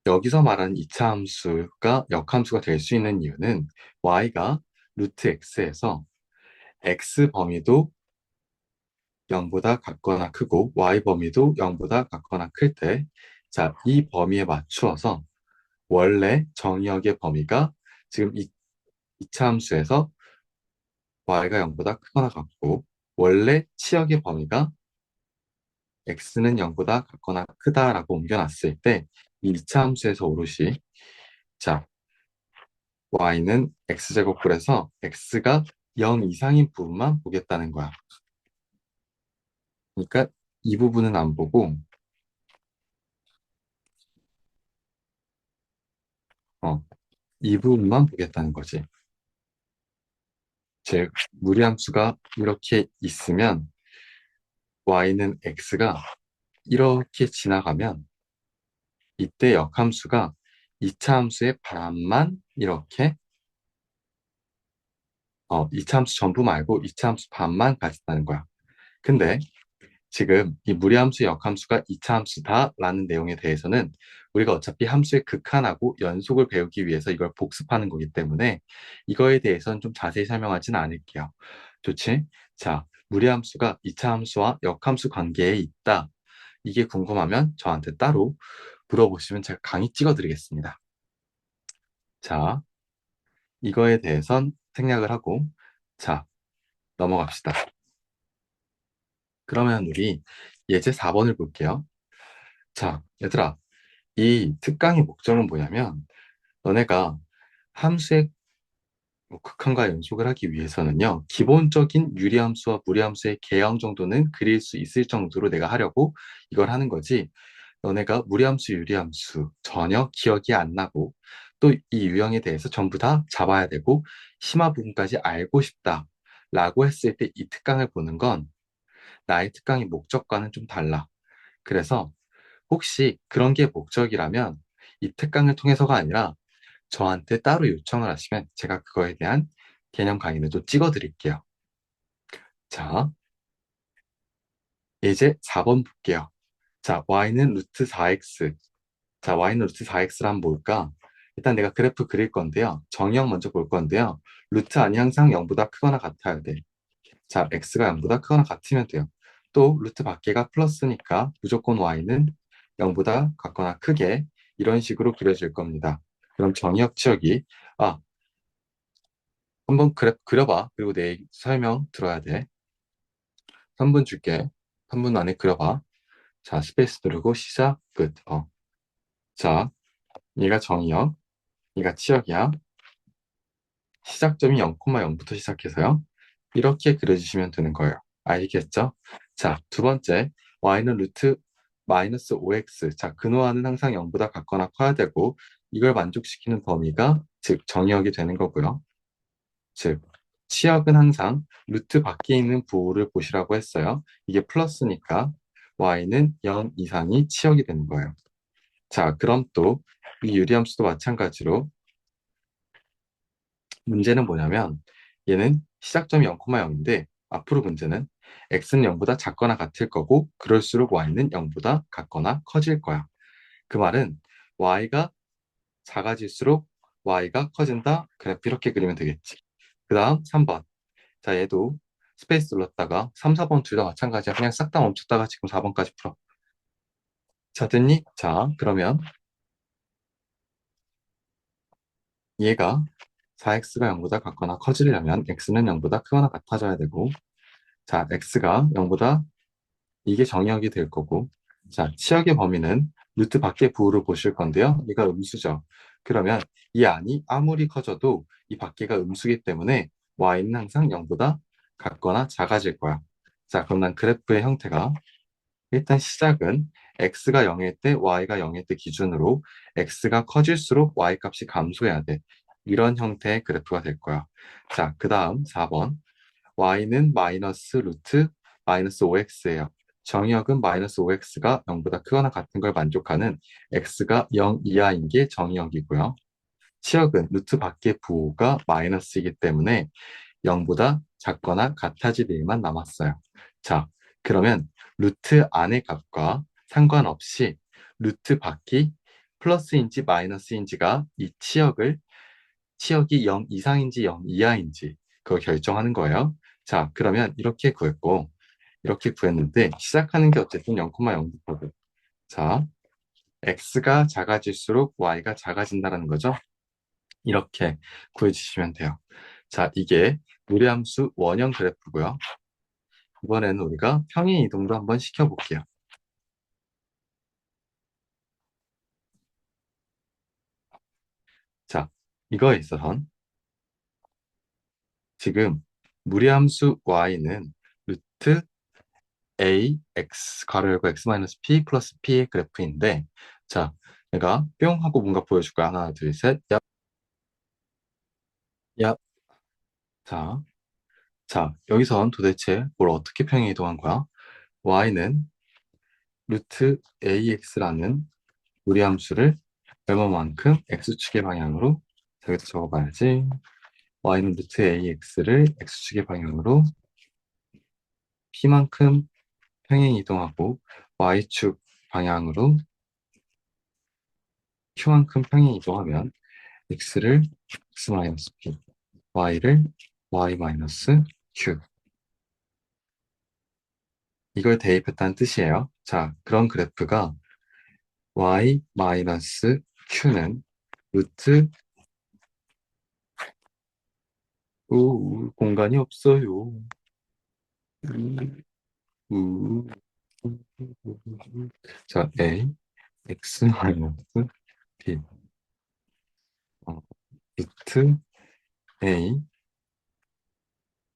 여기서 말하는 이차함수가 역함수가 될 수 있는 이유는 y가 루트 x에서 x 범위도 0보다 같거나 크고 y 범위도 0보다 같거나 클 때, 자, 이 범위에 맞추어서 원래 정의역의 범위가 지금 이차 함수에서 y가 0보다 크거나 같고, 원래 치역의 범위가 x는 0보다 같거나 크다라고 옮겨놨을 때 이 이차 함수에서 오롯이, 자, y는 x제곱불에서 x가 0 이상인 부분만 보겠다는 거야. 그러니까 이 부분은 안 보고 어, 이 부분만 보겠다는 거지. 즉, 무리함수가 이렇게 있으면 y는 x가 이렇게 지나가면 이때 역함수가 2차 함수의 반만 이렇게 2차 함수 전부 말고 2차 함수 반만 가진다는 거야. 근데 지금 이 무리함수의 역함수가 2차 함수다라는 내용에 대해서는 우리가 어차피 함수의 극한하고 연속을 배우기 위해서 이걸 복습하는 거기 때문에 이거에 대해서는 좀 자세히 설명하지는 않을게요. 좋지? 자, 무리함수가 2차 함수와 역함수 관계에 있다. 이게 궁금하면 저한테 따로 물어보시면 제가 강의 찍어드리겠습니다. 자, 이거에 대해선 생략을 하고, 자, 넘어갑시다. 그러면 우리 예제 4번을 볼게요. 자, 얘들아, 이 특강의 목적은 뭐냐면, 너네가 함수의 극한과 연속을 하기 위해서는요, 기본적인 유리함수와 무리함수의 개형 정도는 그릴 수 있을 정도로 내가 하려고 이걸 하는 거지, 너네가 무리함수, 유리함수 전혀 기억이 안 나고 또 이 유형에 대해서 전부 다 잡아야 되고 심화 부분까지 알고 싶다라고 했을 때 이 특강을 보는 건 나의 특강의 목적과는 좀 달라. 그래서 혹시 그런 게 목적이라면 이 특강을 통해서가 아니라 저한테 따로 요청을 하시면 제가 그거에 대한 개념 강의를 또 찍어드릴게요. 자, 이제 4번 볼게요. 자, y는 루트 4x. 자, y는 루트 4x란 뭘까? 일단 내가 그래프 그릴 건데요. 정의형 먼저 볼 건데요. 루트 안이 항상 0보다 크거나 같아야 돼. 자, x가 0보다 크거나 같으면 돼요. 또 루트 밖에가 플러스니까 무조건 y는 0보다 같거나 크게 이런 식으로 그려질 겁니다. 그럼 정의역 치역이 한번 그려봐. 그리고 내 설명 들어야 돼. 3분 줄게. 3분 안에 그려봐. 자, 스페이스 누르고 시작, 끝. 자, 얘가 정의역, 얘가 치역이야. 시작점이 0,0부터 시작해서요. 이렇게 그려주시면 되는 거예요. 알겠죠? 자, 두 번째, y는 루트 마이너스 5x. 자, 근호하는 항상 0보다 같거나 커야 되고, 이걸 만족시키는 범위가, 즉, 정의역이 되는 거고요. 즉, 치역은 항상 루트 밖에 있는 부호를 보시라고 했어요. 이게 플러스니까 y는 0 이상이 치역이 되는 거예요. 자, 그럼 또 이 유리함수도 마찬가지로 문제는 뭐냐면 얘는 시작점이 0,0인데 앞으로 문제는 x는 0보다 작거나 같을 거고 그럴수록 y는 0보다 같거나 커질 거야. 그 말은 y가 작아질수록 y가 커진다. 그래프 이렇게 그리면 되겠지. 그 다음 3번. 자, 얘도 스페이스 눌렀다가 3, 4번 둘 다 마찬가지야. 그냥 싹 다 멈췄다가 지금 4번까지 풀어. 자, 됐니? 자, 그러면 얘가 4x가 0보다 같거나 커지려면 x는 0보다 크거나 같아져야 되고, 자, x가 0보다 이게 정의역이 될 거고, 자, 치역의 범위는 루트 밖의 부호를 보실 건데요. 얘가 음수죠. 그러면 이 안이 아무리 커져도 이 밖에가 음수기 때문에 y는 항상 0보다 같거나 작아질 거야. 자, 그럼 난 그래프의 형태가 일단 시작은 x가 0일 때, y가 0일 때 기준으로 x가 커질수록 y 값이 감소해야 돼. 이런 형태의 그래프가 될 거야. 자, 그 다음 4번. y는 마이너스 루트 마이너스 5x예요. 정의역은 마이너스 5x가 0보다 크거나 같은 걸 만족하는 x가 0 이하인 게 정의역이고요. 치역은 루트 밖의 부호가 마이너스이기 때문에 0보다 작거나 같아질 일만 남았어요. 자, 그러면 루트 안의 값과 상관없이 루트 밖이 플러스인지 마이너스인지가 이 치역이 0 이상인지 0 이하인지 그걸 결정하는 거예요. 자, 그러면 이렇게 구했고, 이렇게 구했는데 시작하는 게 어쨌든 0,0부터고. 자, x가 작아질수록 y가 작아진다는 거죠. 이렇게 구해주시면 돼요. 자, 이게 무리함수 원형 그래프고요. 이번에는 우리가 평행 이동도 한번 시켜볼게요. 자, 이거에 있어선 지금 무리함수 y는 루트 a x 괄호 열고 x 마이너스 p 플러스 p의 그래프인데, 자, 내가 뿅 하고 뭔가 보여줄 거야. 하나, 둘, 셋. 야, 야. 자, 자, 여기선 도대체 뭘 어떻게 평행 이동한 거야? y는 루트 ax라는 무리함수를 얼마만큼 x축의 방향으로, 자, 여기서 적어봐야지. y는 루트 ax를 x축의 방향으로 p만큼 평행 이동하고 y축 방향으로 q만큼 평행 이동하면 x를 x-p, y를 y-q. 이걸 대입했다는 뜻이에요. 자, 그런 그래프가 y-q는 루트 공간이 없어요. 우, 자, a x-p 루트 a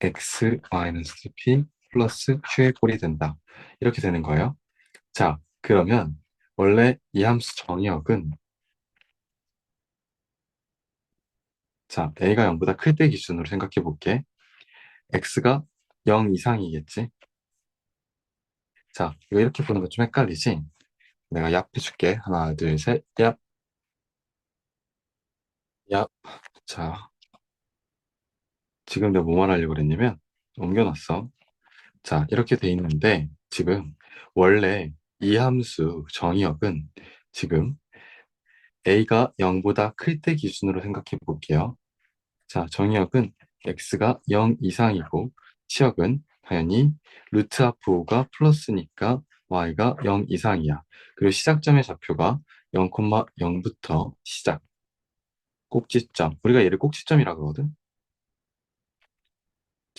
x-p 플러스 q의 꼴이 된다. 이렇게 되는 거예요. 자, 그러면 원래 이 함수 정의역은, 자, a가 0보다 클 때 기준으로 생각해 볼게. x가 0 이상이겠지. 자, 이거 이렇게 보는 거 좀 헷갈리지? 내가 얍 해줄게. 하나, 둘, 셋, 얍, 얍. 자, 지금 내가 뭐 말하려고 그랬냐면, 옮겨놨어. 자, 이렇게 돼 있는데, 지금, 원래 이 함수 정의역은 지금 a가 0보다 클 때 기준으로 생각해 볼게요. 자, 정의역은 x가 0 이상이고, 치역은 당연히 루트 하프 5가 플러스니까 y가 0 이상이야. 그리고 시작점의 좌표가 0,0부터 시작. 꼭지점. 우리가 얘를 꼭지점이라 그러거든.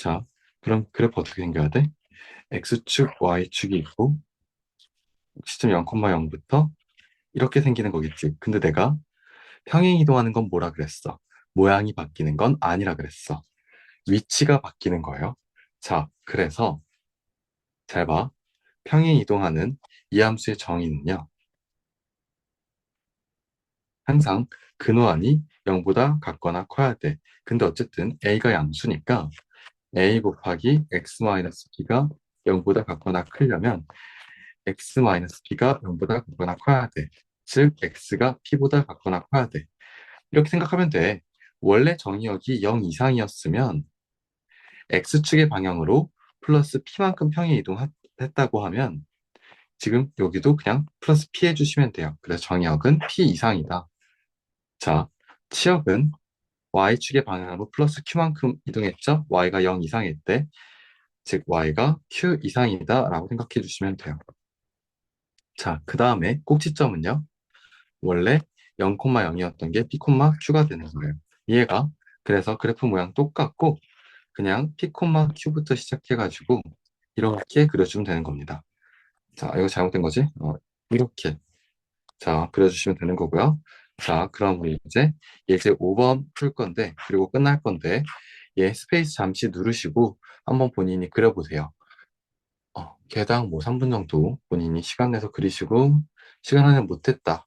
자, 그럼 그래프 어떻게 생겨야 돼? x축, y축이 있고 시점 0,0부터 이렇게 생기는 거겠지. 근데 내가 평행 이동하는 건 뭐라 그랬어? 모양이 바뀌는 건 아니라 그랬어. 위치가 바뀌는 거예요. 자, 그래서 잘 봐. 평행 이동하는 이 함수의 정의는요. 항상 근호한이 0보다 같거나 커야 돼. 근데 어쨌든 a가 양수니까 a 곱하기 x-b가 0보다 같거나 크려면 x-b가 0보다 같거나 커야 돼. 즉 x가 p보다 같거나 커야 돼. 이렇게 생각하면 돼. 원래 정의역이 0 이상이었으면 x축의 방향으로 플러스 p만큼 평행 이동했다고 하면 지금 여기도 그냥 플러스 p 해주시면 돼요. 그래서 정의역은 p 이상이다. 자, 치역은 y축의 방향으로 플러스 q만큼 이동했죠? y가 0 이상일 때, 즉 y가 q 이상이다 라고 생각해 주시면 돼요. 자, 그 다음에 꼭지점은요. 원래 0,0이었던 게 P,Q가 되는 거예요. 이해가? 그래서 그래프 모양 똑같고 그냥 P,Q부터 시작해가지고 이렇게 그려주면 되는 겁니다. 자, 이거 잘못된 거지? 이렇게. 자, 그려주시면 되는 거고요. 자, 그럼 우리 이제 5번 풀 건데, 그리고 끝날 건데, 얘 스페이스 잠시 누르시고 한번 본인이 그려보세요. 개당 뭐 3분 정도 본인이 시간 내서 그리시고, 시간 안에 못했다.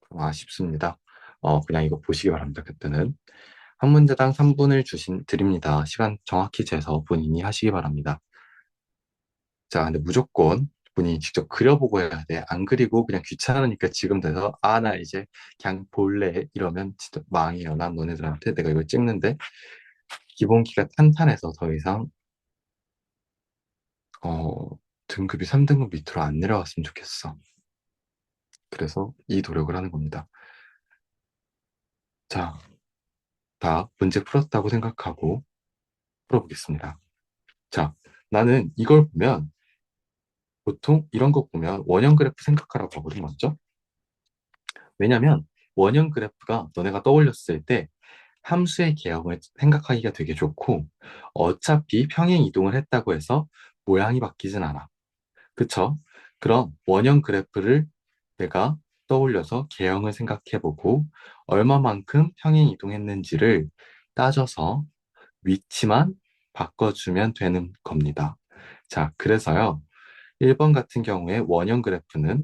그럼 아쉽습니다. 그냥 이거 보시기 바랍니다. 그때는. 한 문제당 3분을 드립니다. 시간 정확히 재서 본인이 하시기 바랍니다. 자, 근데 무조건 본인이 직접 그려보고 해야 돼. 안 그리고 그냥 귀찮으니까 지금 돼서, 나 이제 그냥 볼래. 이러면 진짜 망해요. 난 너네들한테 내가 이걸 찍는데, 기본기가 탄탄해서 더 이상, 어, 등급이 3등급 밑으로 안 내려갔으면 좋겠어. 그래서 이 노력을 하는 겁니다. 자, 다 문제 풀었다고 생각하고 풀어보겠습니다. 자, 나는 이걸 보면 보통 이런 거 보면 원형 그래프 생각하라고 하거든, 먼저. 왜냐면 원형 그래프가 너네가 떠올렸을 때 함수의 개형을 생각하기가 되게 좋고 어차피 평행 이동을 했다고 해서 모양이 바뀌진 않아. 그쵸? 그럼 원형 그래프를 내가 떠올려서 개형을 생각해보고 얼마만큼 평행 이동했는지를 따져서 위치만 바꿔주면 되는 겁니다. 자, 그래서요. 1번 같은 경우에 원형 그래프는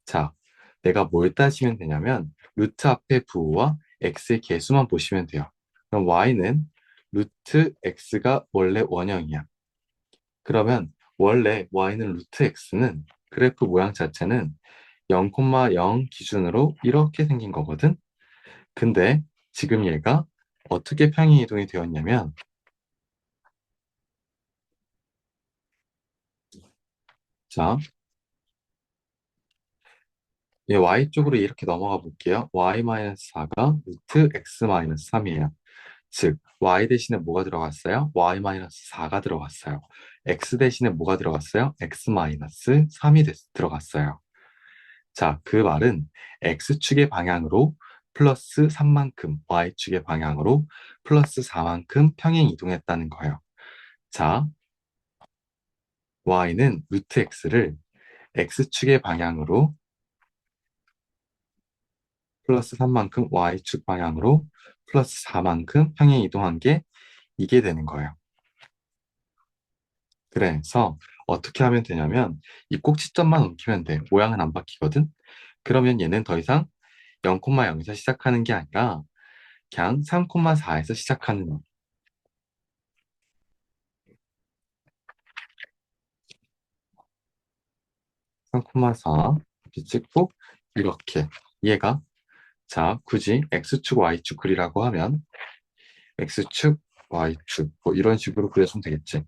자, 내가 뭘 따지면 되냐면 루트 앞에 부호와 x의 개수만 보시면 돼요. 그럼 y는 루트 x가 원래 원형이야. 그러면 원래 y는 루트 x는 그래프 모양 자체는 0,0 기준으로 이렇게 생긴 거거든. 근데 지금 얘가 어떻게 평행 이동이 되었냐면 자, 얘 y쪽으로 이렇게 넘어가 볼게요. y-4가 루트 x-3이에요. 즉, y 대신에 뭐가 들어갔어요? y-4가 들어갔어요. x 대신에 뭐가 들어갔어요? x-3이 들어갔어요. 자, 그 말은 x축의 방향으로 플러스 3만큼, y축의 방향으로 플러스 4만큼 평행 이동했다는 거예요. 자, y는 루트 x를 x축의 방향으로 플러스 3만큼 y축 방향으로 플러스 4만큼 평행 이동한 게 이게 되는 거예요. 그래서 어떻게 하면 되냐면 이 꼭지점만 옮기면 돼. 모양은 안 바뀌거든. 그러면 얘는 더 이상 0,0에서 시작하는 게 아니라 그냥 3,4에서 시작하는 3,4 이렇게 찍고 이렇게 얘가 자 굳이 x축 y축 그리라고 하면 x축 y축 뭐 이런 식으로 그려주면 되겠지.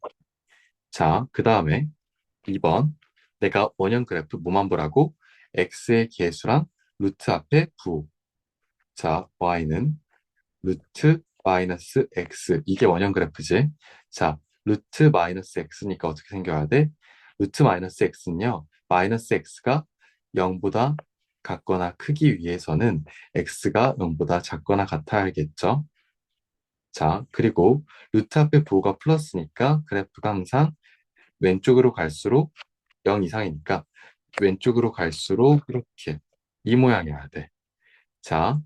자, 그 다음에 2번 내가 원형 그래프 뭐만 보라고? x의 개수랑 루트 앞에 부. 자, y는 루트 마이너스 x. 이게 원형 그래프지. 자, 루트 마이너스 x니까 어떻게 생겨야 돼? 루트 마이너스 x는요. 마이너스 x가 0보다 같거나 크기 위해서는 x가 0보다 작거나 같아야겠죠. 자, 그리고 루트 앞에 부호가 플러스니까 그래프가 항상 왼쪽으로 갈수록 0 이상이니까 왼쪽으로 갈수록 이렇게 이 모양이어야 돼. 자,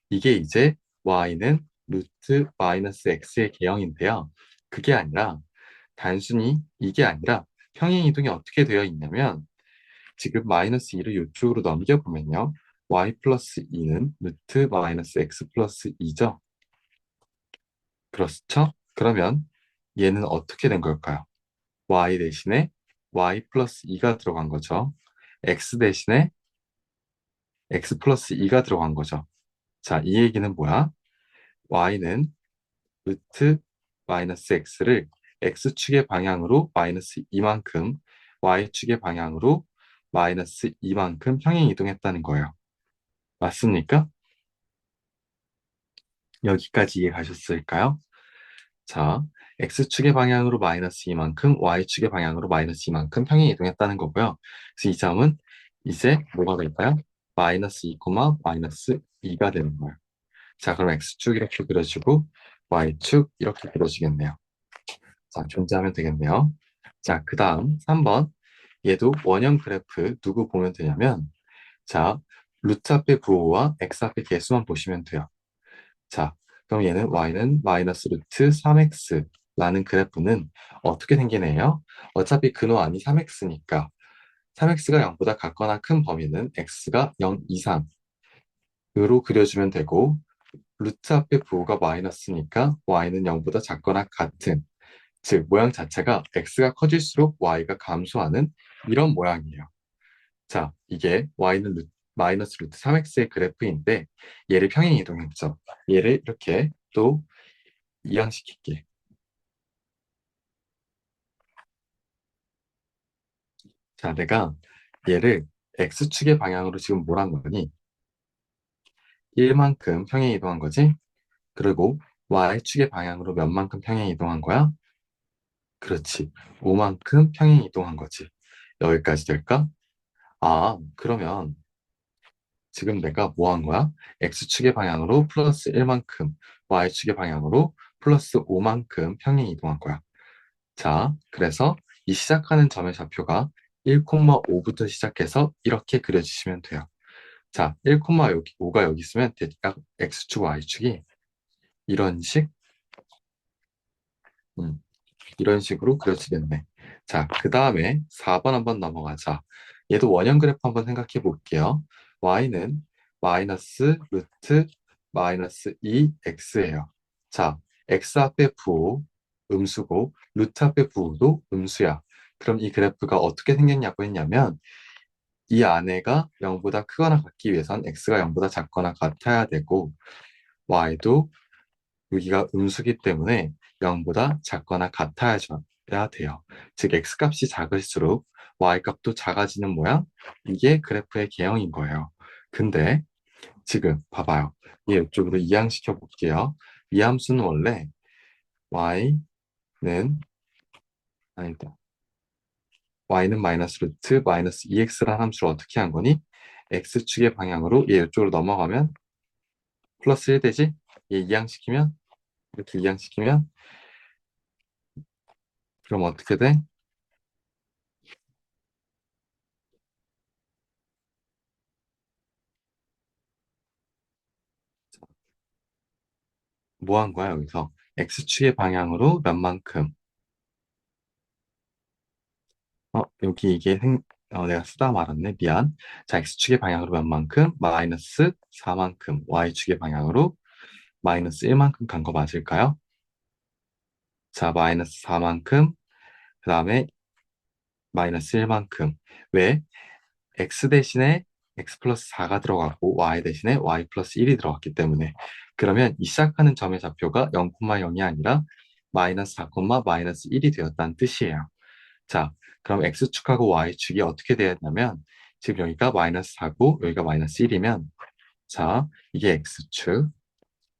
이게 이제 y는 루트 마이너스 x의 개형인데요. 그게 아니라 단순히 이게 아니라 평행 이동이 어떻게 되어 있냐면 지금 마이너스 2를 이쪽으로 넘겨보면요. y 플러스 2는 루트 마이너스 x 플러스 2죠. 그렇죠? 그러면 얘는 어떻게 된 걸까요? y 대신에 y 플러스 2가 들어간 거죠. x 대신에 x 플러스 2가 들어간 거죠. 자, 이 얘기는 뭐야? y는 루트 마이너스 x를 x축의 방향으로 마이너스 2만큼, y축의 방향으로 마이너스 2만큼 평행 이동했다는 거예요. 맞습니까? 여기까지 이해 가셨을까요? 자, x축의 방향으로 마이너스 2만큼, y축의 방향으로 마이너스 2만큼 평행 이동했다는 거고요. 그래서 이 점은 이제 뭐가 될까요? 마이너스 2, 마이너스 2가 되는 거예요. 자, 그럼 x축 이렇게 그려지고 y축 이렇게 그려지겠네요. 자, 존재하면 되겠네요. 자, 그 다음 3번. 얘도 원형 그래프 누구 보면 되냐면, 자, 루트 앞의 부호와 x 앞의 개수만 보시면 돼요. 자, 그럼 얘는 y는 마이너스 루트 3x라는 그래프는 어떻게 생기네요? 어차피 근호안이 3x니까 3x가 0보다 같거나 큰 범위는 x가 0 이상으로 그려주면 되고, 루트 앞의 부호가 마이너스니까 y는 0보다 작거나 같은, 즉 모양 자체가 x가 커질수록 y가 감소하는 이런 모양이에요. 자, 이게 y는 마이너스 루트 3x의 그래프인데 얘를 평행 이동했죠. 얘를 이렇게 또 이항시킬게. 자, 내가 얘를 x축의 방향으로 지금 뭐란 거니? 1만큼 평행 이동한 거지? 그리고 y축의 방향으로 몇 만큼 평행 이동한 거야? 그렇지. 5만큼 평행 이동한 거지. 여기까지 될까? 아, 그러면 지금 내가 뭐 한 거야? x축의 방향으로 플러스 1만큼, y축의 방향으로 플러스 5만큼 평행 이동한 거야. 자, 그래서 이 시작하는 점의 좌표가 1,5부터 시작해서 이렇게 그려주시면 돼요. 자, 1,5가 여기 있으면 대략 x축, y축이 이런 식, 음, 이런 식으로 그려지겠네. 자, 그 다음에 4번 한번 넘어가자. 얘도 원형 그래프 한번 생각해 볼게요. y는 마이너스 루트 마이너스 2x예요. 자, x 앞에 부호 음수고 루트 앞에 부호도 음수야. 그럼 이 그래프가 어떻게 생겼냐고 했냐면 이 안에가 0보다 크거나 같기 위해선 x가 0보다 작거나 같아야 되고 y도 여기가 음수기 때문에 0보다 작거나 같아야 돼요. 즉 x값이 작을수록 y값도 작아지는 모양? 이게 그래프의 개형인 거예요. 근데 지금 봐봐요. 얘 이쪽으로 이항시켜 볼게요. 이 함수는 원래 y는 아니다. y는 마이너스 루트 마이너스 2x라는 함수를 어떻게 한 거니? x축의 방향으로 얘 이쪽으로 넘어가면 플러스 1 되지? 얘 이항시키면 이렇게 이항시키면 그럼 어떻게 돼? 뭐 한 거야, 여기서? x축의 방향으로 몇만큼. 여기 이게 내가 쓰다 말았네. 미안. 자, x축의 방향으로 몇만큼? 마이너스 4만큼. y축의 방향으로 마이너스 1만큼 간 거 맞을까요? 자, 마이너스 4만큼. 그 다음에 마이너스 1만큼. 왜? x 대신에 x 플러스 4가 들어갔고 y 대신에 y 플러스 1이 들어갔기 때문에 그러면 이 시작하는 점의 좌표가 0,0이 아니라 마이너스 4, 마이너스 1이 되었다는 뜻이에요. 자, 그럼 x축하고 y축이 어떻게 되었냐면 지금 여기가 마이너스 4고 여기가 마이너스 1이면 자, 이게 x축,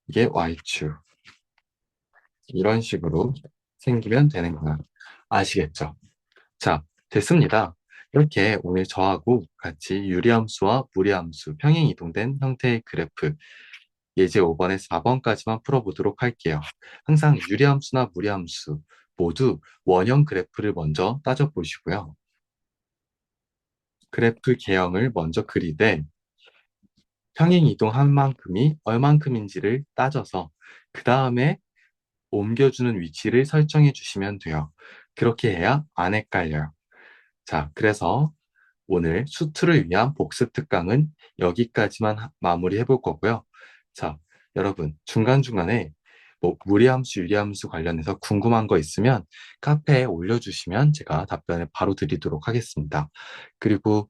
이게 y축 이런 식으로 생기면 되는 거야. 아시겠죠? 자, 됐습니다. 이렇게 오늘 저하고 같이 유리함수와 무리함수, 평행 이동된 형태의 그래프 예제 5번에서 4번까지만 풀어보도록 할게요. 항상 유리함수나 무리함수 모두 원형 그래프를 먼저 따져보시고요. 그래프 개형을 먼저 그리되 평행 이동한 만큼이 얼만큼인지를 따져서 그 다음에 옮겨주는 위치를 설정해 주시면 돼요. 그렇게 해야 안 헷갈려요. 자, 그래서 오늘 수투를 위한 복습 특강은 여기까지만 마무리해 볼 거고요. 자, 여러분, 중간중간에 뭐 무리함수, 유리함수 관련해서 궁금한 거 있으면 카페에 올려주시면 제가 답변을 바로 드리도록 하겠습니다. 그리고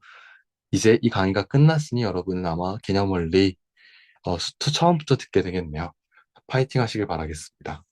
이제 이 강의가 끝났으니 여러분은 아마 개념 원리 수투 처음부터 듣게 되겠네요. 파이팅 하시길 바라겠습니다.